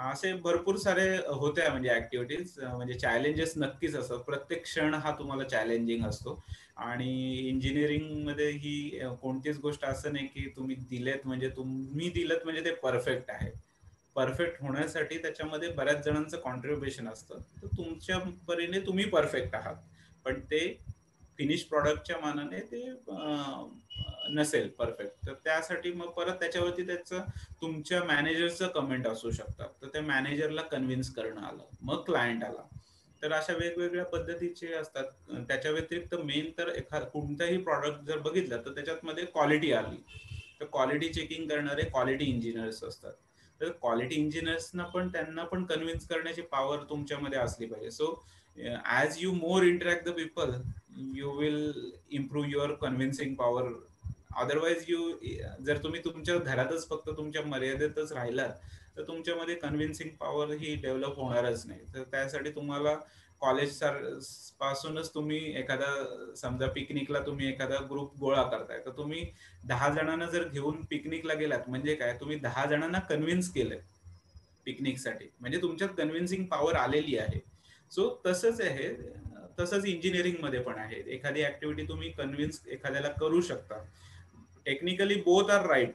[SPEAKER 2] असे भरपूर सारे होत्या म्हणजे ऍक्टिव्हिटीज, म्हणजे चॅलेंजेस नक्कीच असतात. प्रत्येक क्षण हा तुम्हाला चॅलेंजिंग असतो. आणि इंजिनिअरिंग मध्ये ही कोणतीच गोष्ट असं नाही की तुम्ही दिलेत म्हणजे ते परफेक्ट आहे. परफेक्ट होण्यासाठी त्याच्यामध्ये बऱ्याच जणांचं कॉन्ट्रीब्युशन असतं. तर तुमच्या परीने तुम्ही परफेक्ट आहात, पण ते फिनिश प्रॉडक्टच्या मानाने ते नसेल परफेक्ट. तर त्यासाठी मग परत त्याच्यावरती त्याचं तुमच्या मॅनेजरचं कमेंट असू शकतात. तर त्या मॅनेजरला कन्व्हिन्स करणं आलं, मग क्लायंट आला. तर अशा वेगवेगळ्या पद्धतीचे असतात. त्याच्या व्यतिरिक्त मेन तर कोणताही प्रॉडक्ट जर बघितलं तर त्याच्यात क्वालिटी आली, तर क्वालिटी चेकिंग करणारे क्वालिटी इंजिनियर्स असतात. तर क्वालिटी इंजिनियर्सना पण त्यांना पण कन्व्हिन्स करण्याची पॉवर तुमच्यामध्ये असली पाहिजे. So as you more interact the people you will improve your convincing power. Otherwise जर तुम्ही तुमच्या घरातच फक्त तुमच्या मर्यादेतच राहिलात तर तुमच्यामध्ये कन्व्हिन्सिंग पॉवर ही डेव्हलप होणारच नाही. तर त्यासाठी तुम्हाला कॉलेज पासूनच तुम्ही एखादा समजा पिकनिकला तुम्ही एखादा ग्रुप गोळा करताय, तर तुम्ही 10 जणांना जर घेऊन पिकनिकला गेलात म्हणजे काय, तुम्ही 10 जणांना कन्व्हिन्स केलंय पिकनिकसाठी, म्हणजे तुमच्यात कन्व्हिन्सिंग पॉवर आलेली आहे. सो तसंच आहे, तसंच इंजिनिअरिंग मध्ये पण आहे. एखादी ऍक्टिव्हिटी तुम्ही कन्व्हिन्स एखाद्याला करू शकता. टेक्निकली बोथ आर राईट,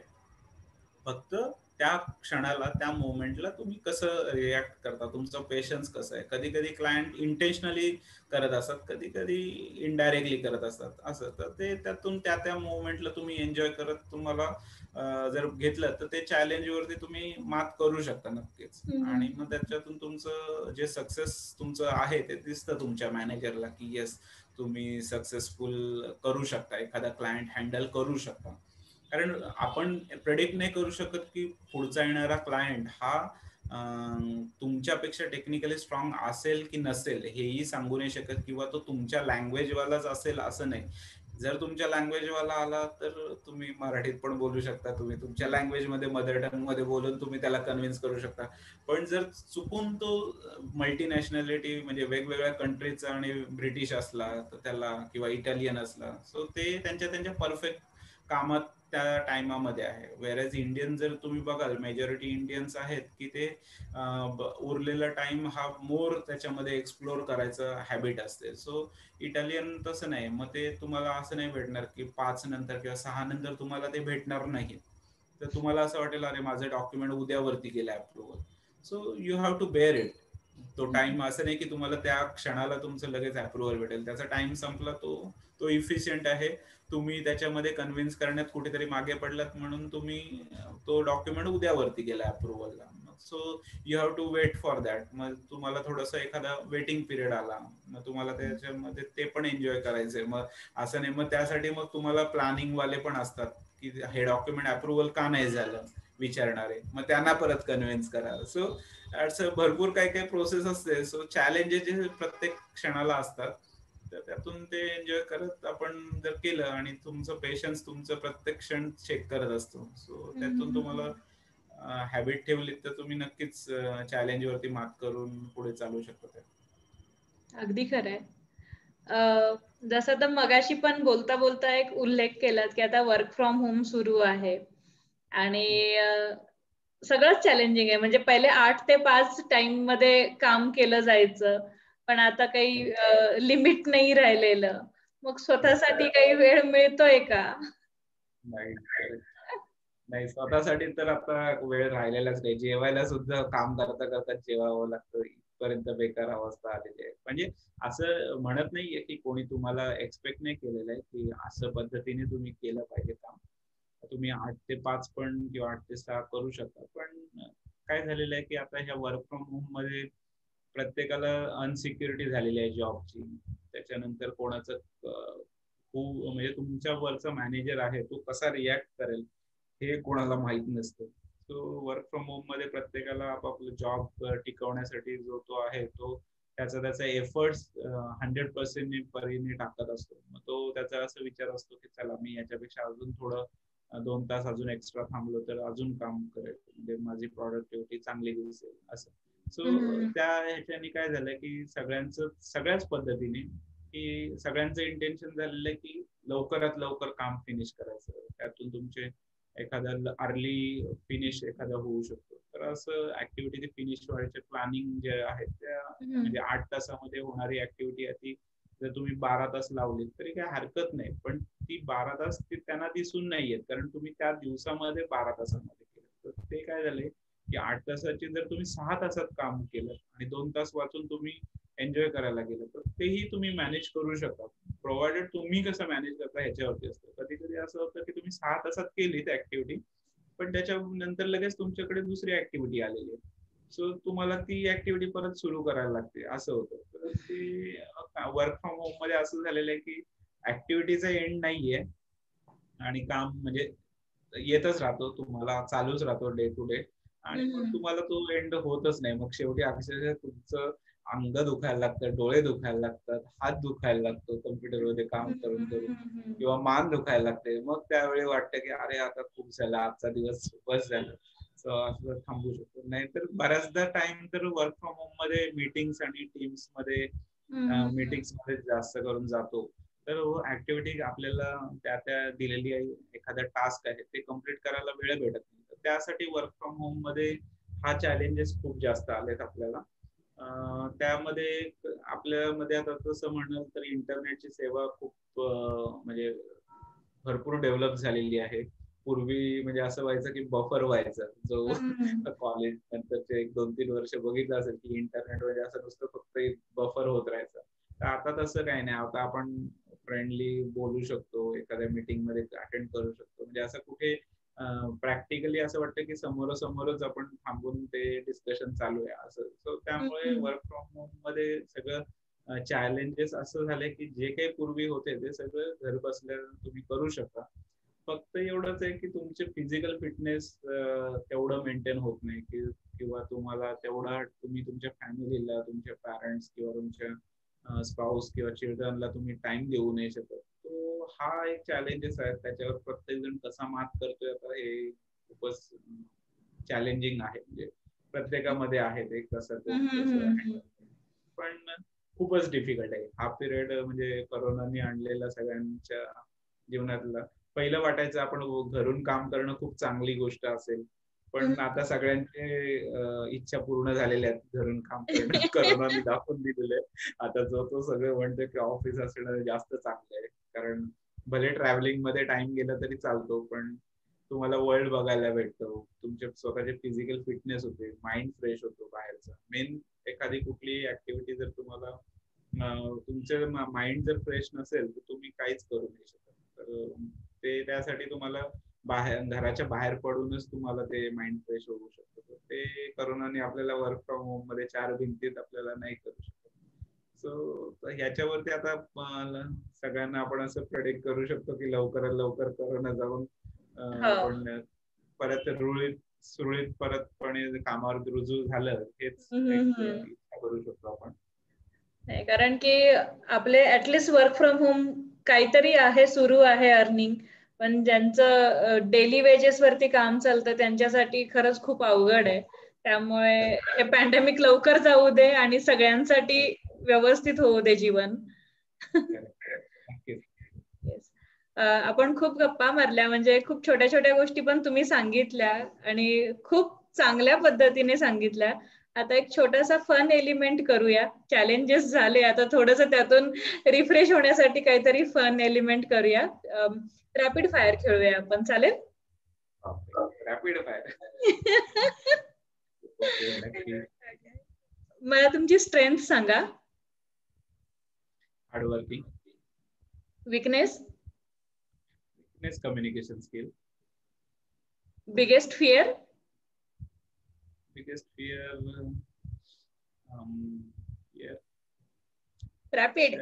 [SPEAKER 2] फक्त त्या क्षणाला त्या मोमेंटला तुम्ही कसं रिॲक्ट करता, तुमचं पेशन्स कसं आहे. कधी कधी क्लायंट इंटेन्शनली करत असतात, कधी कधी इनडायरेक्टली करत असतात असं. तर ते त्यातून त्या मोमेंटला तुम्ही एन्जॉय करत तुम्हाला जर घेतलं तर ते चॅलेंजवरती तुम्ही मात करू शकता नक्कीच. आणि मग त्याच्यातून तुमचं जे सक्सेस तुमचं आहे ते दिसतं तुमच्या मॅनेजरला की येस तुम्ही सक्सेसफुल करू शकता, एखादा क्लायंट हँडल करू शकता. कारण आपण प्रेडिक्ट नाही करू शकत की पुढचा येणारा क्लायंट हा तुमच्यापेक्षा टेक्निकली स्ट्रॉंग असेल की नसेल हेही सांगू नाही शकत, किंवा तो तुमच्या लँग्वेजवालाच असेल असं नाही. जर तुमच्या लँग्वेजवाला आला तर तुम्ही मराठीत पण बोलू शकता, तुम्ही तुमच्या लँग्वेजमध्ये मदर टंग मध्ये बोलून तुम्ही त्याला कन्व्हिन्स करू शकता. पण जर चुकून तो मल्टीनॅशनॅलिटी म्हणजे वेगवेगळ्या कंट्रीचा आणि ब्रिटिश असला तर त्याला, किंवा इटालियन असला, सो ते त्यांच्या परफेक्ट कामात त्या टाइमामध्ये आहे. वेरॅज इंडियन जर तुम्ही बघाल मेजॉरिटी इंडियन्स आहेत की ते उरलेला टाइम हा मोर त्याच्यामध्ये एक्सप्लोर करायचं हॅबिट असते. सो इटालियन तसं नाही, मग ते तुम्हाला असं नाही भेटणार की 5 नंतर किंवा 6 नंतर तुम्हाला ते भेटणार नाही. तर तुम्हाला असं वाटेल अरे माझं डॉक्युमेंट उद्यावरती गेलं approval. So you have to bear it. तो टाइम असं नाही की तुम्हाला त्या क्षणाला तुमचं लगेच अप्रुव्हल भेटेल. त्याचा टाइम संपला, तो इफिशियंट आहे. तुम्ही त्याच्यामध्ये कन्व्हिन्स करण्यात कुठेतरी मागे पडलात म्हणून तुम्ही तो डॉक्युमेंट उद्यावरती गेला अप्रुव्हलला. So you have to wait for that. मग तुम्हाला थोडंसं एखादा वेटिंग पिरियड आला, मग तुम्हाला त्याच्यामध्ये ते पण एन्जॉय करायचंय. मग असं नाही, मग त्यासाठी मग तुम्हाला प्लॅनिंग वाले पण असतात की हे डॉक्युमेंट अप्रुव्हल का नाही झालं, विचारणार आहे, मग त्यांना परत कन्व्हिन्स करा. सो असं भरपूर काही काही प्रोसेस असते. सो चॅलेंजेस प्रत्येक क्षणाला असतात, तर त्यातून ते एन्जॉय करत आपण जर केलं आणि तुमचं पेशन्स तुमचं प्रत्येक क्षण चेक करत असतो, सो त्यातून तुम्हाला हॅबिट ठेवली तर तुम्ही नक्कीच चॅलेंज वरती मात करून पुढे चालू शकता.
[SPEAKER 1] अगदी खरंय. जसं तर मगाशी पण बोलता बोलता एक उल्लेख केलात की आता वर्क फ्रॉम होम सुरू आहे आणि सगळंच चॅलेंजिंग आहे. म्हणजे पहिले 8 ते 5 टाइम मध्ये काम केलं जायचं, पण आता काही लिमिट नाही राहिलेलं. मग स्वतःसाठी काही वेळ मिळतोय का?
[SPEAKER 2] नाही, नाही, स्वतःसाठी तर आता वेळ राहिलेलाच नाही. जेवायला सुद्धा काम करता करता जेवावं लागतं, इथपर्यंत बेकार अवस्था आलेली आहे. म्हणजे असं म्हणत नाहीये की कोणी तुम्हाला एक्सपेक्ट नाही केलेलं आहे की असं पद्धतीने तुम्ही केलं पाहिजे काम. तुम्ही 8 ते 5 पण किंवा 8 ते 6 करू शकता. पण काय झालेलं आहे की आता ह्या वर्क फ्रॉम होम मध्ये प्रत्येकाला अनसिक्युरिटी झालेली आहे जॉबची. त्याच्यानंतर कोणाचं खूप म्हणजे तुमच्या वरचा मॅनेजर आहे तो कसा रिॲक्ट करेल हे कोणाला माहित नसतं. सो वर्क फ्रॉम होम मध्ये प्रत्येकाला आपापलं जॉब टिकवण्यासाठी जो तो आहे तो त्याचा एफर्ट्स 100% परीने टाकत असतो. मग तो त्याचा असा विचार असतो की चला मी याच्यापेक्षा अजून थोडं 2 तास अजून एक्स्ट्रा थांबलो तर अजून काम करेल, म्हणजे माझी प्रोडक्टिव्हिटी चांगली दिसेल असं. सो त्या ह्याच्याने काय झालं की सगळ्याच पद्धतीने की सगळ्यांचं इंटेन्शन झालेलं आहे की लवकरात लवकर काम फिनिश करायचं, त्यातून तुमचे एखादा अर्ली फिनिश एखादा होऊ शकतो. तर असं ऍक्टिव्हिटी फिनिश व्हायचे प्लॅनिंग जे आहे त्या म्हणजे 8 तासामध्ये होणारी ऍक्टिव्हिटी आहे ती जर तुम्ही 12 तास लावली तरी काही हरकत नाही, पण ती 12 तास त्यांना दिसून नाही येत कारण तुम्ही त्या दिवसामध्ये 12 तासामध्ये केलं. तर ते काय झालंय की 8 तासाची जर तुम्ही 6 तासात काम केलं आणि 2 तास वाचून तुम्ही एन्जॉय करायला गेलं तर तेही तुम्ही मॅनेज करू शकता, प्रोव्हाइडेड तुम्ही कसं मॅनेज करता ह्याच्यावरती असतं. कधी कधी असं होतं की तुम्ही 6 तासात केली ती ऍक्टिव्हिटी, पण त्याच्या नंतर लगेच तुमच्याकडे दुसरी ऍक्टिव्हिटी आलेली आहे, सो तुम्हाला ती ऍक्टिव्हिटी परत सुरू करायला लागते असं होतं. तर ते वर्क फ्रॉम होम मध्ये असं झालेलं आहे की ऍक्टिव्हिटीचा एंड नाहीये आणि काम म्हणजे येतच राहतो, तुम्हाला चालूच राहतो डे टू डे आणि मग तुम्हाला तो एंड होतच नाही. मग शेवटी अक्षरशः तुमचं अंग दुखायला लागतं, डोळे दुखायला लागतात, हात दुखायला लागतो कम्प्युटरमध्ये काम करून करून किंवा मान दुखायला लागते. मग त्यावेळी वाटतं की अरे आता खूप झाला, आजचा दिवस बस झाला, सो असं थांबू शकतो. नाहीतर बऱ्याचदा टाइम तर वर्क फ्रॉम होम मध्ये मीटिंग्स आणि टीम्स मध्ये मीटिंग्स मध्ये जास्त करून जातो. तर ऍक्टिव्हिटी आपल्याला त्या दिलेली आहे एखादा टास्क आहे ते कम्प्लीट करायला वेळ भेटत नाही. तर त्यासाठी वर्क फ्रॉम होम मध्ये हा चॅलेंजेस खूप जास्त आलेत आपल्याला. त्यामध्ये आपल्यामध्ये आता तसं म्हणाल तर इंटरनेटची सेवा खूप म्हणजे भरपूर डेव्हलप झालेली आहे. पूर्वी म्हणजे असं व्हायचं की बफर व्हायचं, जो कॉलेज नंतरचे 1-2-3 वर्ष बघितलं असेल की इंटरनेट म्हणजे असं नुसतं फक्त बफर होत राहायचं. तर आता तसं काही नाही, आता आपण फ्रेंडली बोलू शकतो, एखाद्या मीटिंग मध्ये अटेंड करू शकतो. म्हणजे असं कुठे प्रॅक्टिकली असं वाटतं की समोरासमोरच आपण थांबून ते डिस्कशन चालू आहे असं. सो त्यामुळे वर्क फ्रॉम होम मध्ये सगळं चॅलेंजेस असं झालंय की जे काही पूर्वी होते ते सगळं घर बसल्या तुम्ही करू शकता. फक्त एवढंच आहे की तुमचे फिजिकल फिटनेस तेवढं मेंटेन होत नाही की किंवा तुम्हाला तेवढा तुम्ही तुमच्या फॅमिलीला, तुमच्या पॅरेंट्स किंवा तुमच्या स्पाऊस किंवा चिल्ड्रनला तुम्ही टाइम देऊ नाही शकत. तो हा एक चॅलेंजेस आहे, त्याच्यावर प्रत्येक जण कसा मात करतोय आता हे खूपच चॅलेंजिंग आहे. म्हणजे प्रत्येकामध्ये आहे ते कसं तो हँडल, पण खूपच डिफिकल्ट आहे हा पिरियड. म्हणजे कोरोनाने आणलेला सगळ्यांच्या जीवनातला पहिलं वाटायचं आपण घरून काम करणं खूप चांगली गोष्ट असेल, पण आता सगळ्यांचे इच्छा पूर्ण झालेल्या आहेत घरून काम करणं. कोरोनाने दाखवून दिलेलं आहे आता जो तो सगळं म्हणतो की ऑफिस असणं जास्त चांगलं आहे, कारण भले ट्रॅव्हलिंग मध्ये टाइम गेला तरी चालतो पण तुम्हाला वर्ल्ड बघायला भेटतो, तुमचे स्वतःचे फिजिकल फिटनेस होते, माइंड फ्रेश होतो बाहेरचा. मेन एखादी कुठली ऍक्टिव्हिटी जर तुम्हाला तुमचं माइंड जर फ्रेश नसेल तर तुम्ही काहीच करू नाही शकत. तर ते त्यासाठी तुम्हाला घराच्या बाहेर पडूनच तुम्हाला ते माइंड फ्रेश होऊ शकतं. ते कोरोनाने आपल्याला वर्क फ्रॉम होम मध्ये 4 भिंतीत आपल्याला नाही करू शकत. सो ह्याच्यावरती आता सगळ्यांना आपण असं प्रेडिक्ट करू शकतो की लवकरात लवकर कोरोना जाऊन आपण परत सुरळीत परतपणे कामावर रुजू झालं, हेच इच्छा करू शकतो आपण.
[SPEAKER 1] नाही, कारण की आपले ऍटलिस्ट वर्क फ्रॉम होम काहीतरी आहे, सुरू आहे अर्निंग, पण ज्यांचं डेली वेजेस वरती काम चालतं त्यांच्यासाठी खरंच खूप अवघड आहे. त्यामुळे हे पॅन्डेमिक लवकर जाऊ दे आणि सगळ्यांसाठी व्यवस्थित होऊ दे जीवन. आपण खूप गप्पा मारल्या, म्हणजे खूप छोट्या छोट्या गोष्टी पण तुम्ही सांगितल्या आणि खूप चांगल्या पद्धतीने सांगितल्या. आता एक छोटासा फन एलिमेंट करूया. चॅलेंजेस झाले, आता थोडस त्यातून रिफ्रेश होण्यासाठी काहीतरी फन एलिमेंट करूया. रॅपिड फायर खेळूया आपण, चालेल?
[SPEAKER 2] Rapid fire.
[SPEAKER 1] मला तुमची स्ट्रेंथ सांगा.
[SPEAKER 2] Hardworking.
[SPEAKER 1] Weakness?
[SPEAKER 2] Communication skill.
[SPEAKER 1] Biggest fear?
[SPEAKER 2] Biggest fear
[SPEAKER 1] rapid.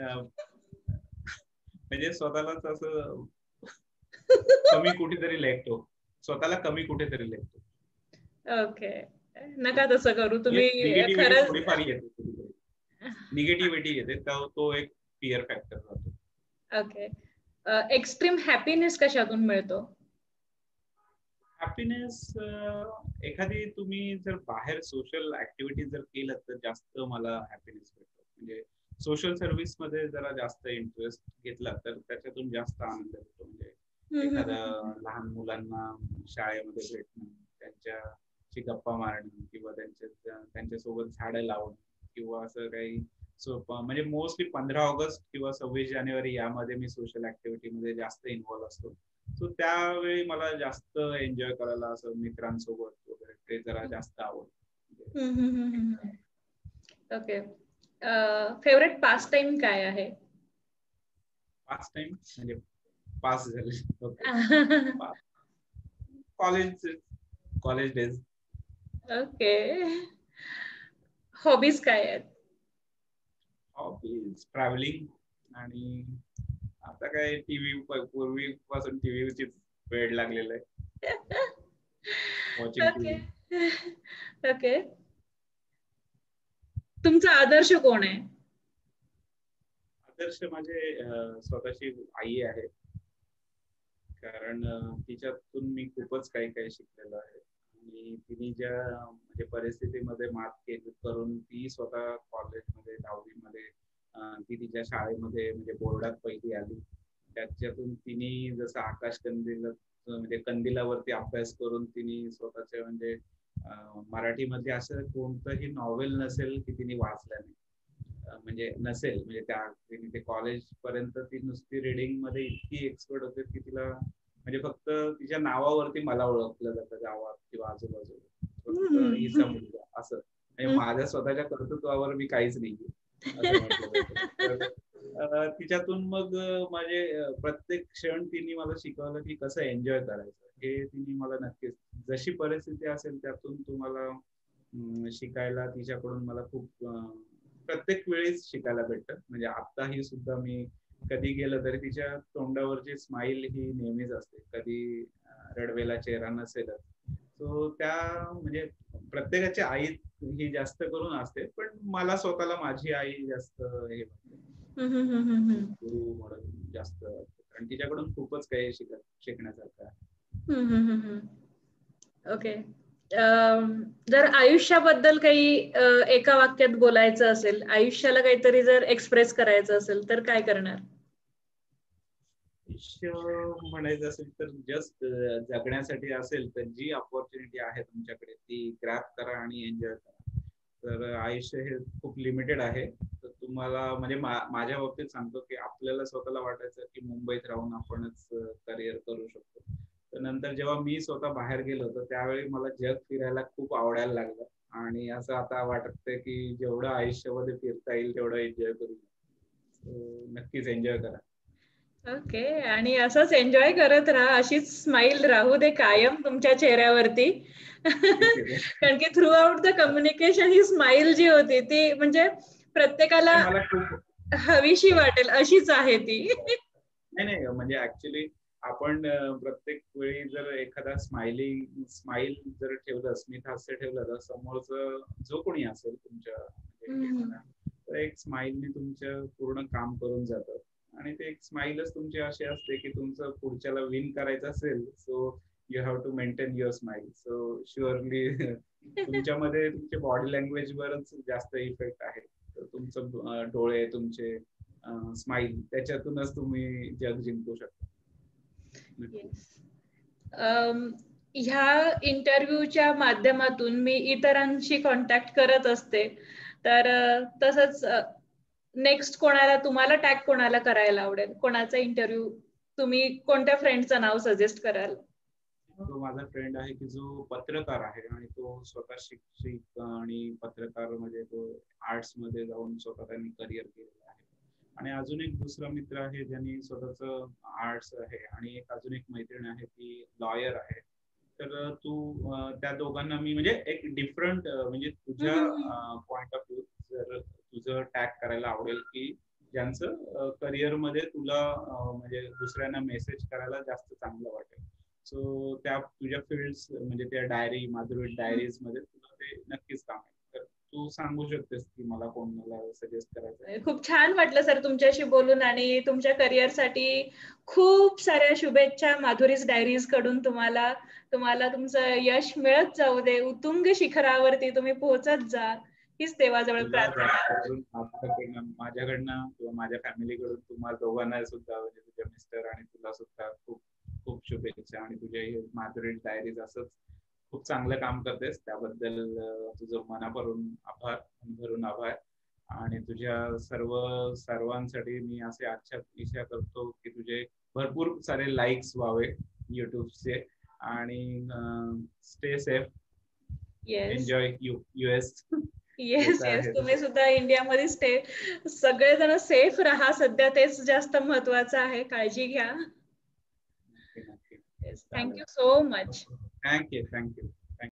[SPEAKER 2] म्हणजे स्वतःलाच असं कमी कुठेतरी लेखतो, स्वतःला कमी कुठेतरी लेखतो.
[SPEAKER 1] ओके, नका तसं करू तुम्ही.
[SPEAKER 2] निगेटिव्हिटी थोडीफार येते, निगेटिव्हिटी येते, तो एक फिअर फॅक्टर राहतो.
[SPEAKER 1] ओके. एक्स्ट्रीम हॅपीनेस कशातून मिळतो?
[SPEAKER 2] हॅपीनेस एखादी तुम्ही जर बाहेर सोशल ऍक्टिव्हिटी जर केलं तर जास्त मला हॅपीनेस भेटतो. म्हणजे सोशल सर्व्हिस मध्ये जरा जास्त इंटरेस्ट घेतला तर त्याच्यातून जास्त आनंद होतो. म्हणजे एखाद्या लहान मुलांना शाळेमध्ये भेटणं, त्यांच्याशी गप्पा मारणं किंवा त्यांच्यासोबत झाडं लावणं किंवा असं काही म्हणजे मोस्टली 15 ऑगस्ट किंवा 26 जानेवारी यामध्ये मी सोशल ऍक्टिव्हिटी मध्ये जास्त इन्व्हॉल्व असतो. सो त्यावेळी मला जास्त एन्जॉय करायला असं मित्रांसोबत वगैरे ते जरा जास्त आवडतं.
[SPEAKER 1] ओके. फेवरेट पास टाइम काय आहे?
[SPEAKER 2] पास टाइम म्हणजे पास झाले कॉलेज डेज.
[SPEAKER 1] ओके. हॉबीज काय आहेत?
[SPEAKER 2] हॉबीज ट्रॅव्हलिंग आणि आता काय टीव्ही, पूर्वीपासून टीव्हीचीच वेळ लागलेला आहे.
[SPEAKER 1] ओके. तुमचा आदर्श कोण आहे?
[SPEAKER 2] आदर्श माझे स्वतःची आई आहे, कारण तिच्यातून मी खूपच काही शिकलेलो आहे. आणि तिने ज्या म्हणजे परिस्थितीमध्ये मात करून ती स्वतः कॉलेजमध्ये 10वी मध्ये ती तिच्या शाळेमध्ये म्हणजे बोर्डात पहिली आली. त्याच्यातून तिने जसं आकाश कंदील म्हणजे कंदिलावरती अभ्यास करून तिने स्वतःच्या म्हणजे मराठीमध्ये असं कोणतंही नॉवेल नसेल की तिने वाचलं नाही, म्हणजे नसेल, म्हणजे तिने ते कॉलेज पर्यंत ती नुसती रिडिंग मध्ये इतकी एक्सपर्ट होते की तिला म्हणजे फक्त तिच्या नावावरती मला ओळखलं जातं गावात किंवा आजूबाजूला, हिचा मुलगा असं. म्हणजे माझ्या स्वतःच्या कर्तृत्वावर मी काहीच नाही तिच्यातून मग माझे प्रत्येक क्षण तिने मला शिकवलं की कसं एन्जॉय करायचं हे तिने मला नक्कीच, जशी परिस्थिती असेल त्यातून तुम्हाला शिकायला तिच्याकडून मला खूप प्रत्येक वेळेस शिकायला भेटतं. म्हणजे आताही सुद्धा मी कधी गेलं तरी तिच्या तोंडावरची स्माइल ही नेहमीच असते, कधी रडवेला चेहरा नसेलच. सो त्या म्हणजे प्रत्येकाची आई ही जास्त करून असते, पण मला स्वतःला माझी आई जास्त हे गुरु म्हणून जास्त, कारण तिच्याकडून खूपच काही शिकण्यासारखं आहे.
[SPEAKER 1] ओके. जर आयुष्याबद्दल काही एका वाक्यात बोलायचं असेल, आयुष्याला काहीतरी जर एक्सप्रेस करायचं असेल तर काय करणार?
[SPEAKER 2] आयुष्य म्हणायचं असेल तर जस्ट जगण्यासाठी असेल तर जी अपॉर्च्युनिटी आहे तुमच्याकडे ती ग्रॅब करा आणि एन्जॉय करा. तर आयुष्य हे खूप लिमिटेड आहे. तर तुम्हाला म्हणजे माझ्या बाबतीत सांगतो की आपल्याला स्वतःला वाटायचं की मुंबईत राहून आपणच करिअर करू शकतो. तर नंतर जेव्हा मी स्वतः बाहेर गेलो होतो त्यावेळी मला जग फिरायला खूप आवडायला लागलं आणि असं आता वाटतंय की जेवढं आयुष्यामध्ये फिरता येईल तेवढं एन्जॉय करू. नक्कीच एन्जॉय करा.
[SPEAKER 1] ओके. आणि असंच एन्जॉय करत राहा, अशीच स्माइल राहू दे कायम तुमच्या चेहऱ्यावरती. कारण की थ्रू आउट द कम्युनिकेशन ही स्माइल जी होती ती म्हणजे प्रत्येकाला हवीशी वाटेल अशीच आहे ती.
[SPEAKER 2] नाही म्हणजे ऍक्च्युली आपण प्रत्येक वेळी जर एखादा स्माइल जर ठेवलं, स्मित हास्य ठेवलं, तर समोरचं जो कोणी असेल तुमच्या तर एक स्माइलने तुमचं पूर्ण काम करून जातं. आणि ते एक स्माइलच तुमची अशी असते की तुमचं पुढच्याला विन करायचं असेल, so you have to maintain your smile. So surely तुमच्यामध्ये तुमच्या बॉडी लँग्वेज वरच जास्त इफेक्ट आहे. तर तुमचं डोळे, तुमचे स्माइल, त्याच्यातूनच तुम्ही जग जिंकू शकता.
[SPEAKER 1] ह्या इंटरव्ह्यूच्या माध्यमातून मी इतरांशी कॉन्टॅक्ट करत असते, तर तसंच नेक्स्ट कोणाला, तुम्हाला टॅग कोणाला करायला आवडेल? कोणाचा इंटरव्ह्यू तुम्ही कोणत्या फ्रेंडचं नाव सजेस्ट कराल?
[SPEAKER 2] तो माझा फ्रेंड आहे की जो पत्रकार आहे आणि तो स्वतः शिक्षक आणि पत्रकार, म्हणजे तो आर्ट्स मध्ये जाऊन स्वतः त्यांनी करिअर केलेलं आहे. आणि अजून एक दुसरा मित्र आहे ज्यांनी स्वतःच आर्ट्स आहे, आणि एक अजून एक मैत्रीण आहे ती लॉयर आहे. तर तू त्या दोघांना मी म्हणजे एक डिफरंट म्हणजे तुझ्या पॉइंट ऑफ व्ह्यू जर तुझं टॅग करायला आवडेल की ज्यांचं करिअर मध्ये तुला म्हणजे दुसऱ्यांना मेसेज करायला जास्त चांगलं वाटेल. सो त्या तुझ्या फील्ड्स म्हणजे त्या डायरी, माधुरी डायरीज मध्ये तुला ते नक्कीच काम आहे. तर तू सांगू शकतेस की मला कोणाला सजेस्ट करायचं.
[SPEAKER 1] खूप छान वाटलं सर तुमच्याशी बोलून, आणि तुमच्या करिअर साठी खूप साऱ्या शुभेच्छा माधुरीज डायरीज कडून. तुम्हाला तुमचं यश मिळत जाऊ दे, उत्तुंग शिखरावरती तुम्ही पोहोचत जा, हीच देवाजवळ प्रार्थना.
[SPEAKER 2] माझ्याकडनं किंवा माझ्या फॅमिलीकडून तुम्हाला दोघांना सुद्धा, म्हणजे तुझ्या मिस्टर आणि तुला सुद्धा खूप खूप शुभेच्छा. आणि तुझ्या माधुरी डायरीज असंच खूप चांगलं काम करतेस, त्याबद्दल तुझं मनापासून भरून आभार. आणि तुझ्या सर्वांसाठी मी असे इच्छा करतो की तुझे भरपूर सारे लाईक्स व्हावे युट्यूबचे. आणि stay safe, enjoy US.
[SPEAKER 1] Yes तुम्ही सुद्धा इंडियामध्ये सगळेजण सेफ राहा सध्या, तेच जास्त महत्वाचं आहे. काळजी घ्या. Thank you so much.
[SPEAKER 2] थँक्यू.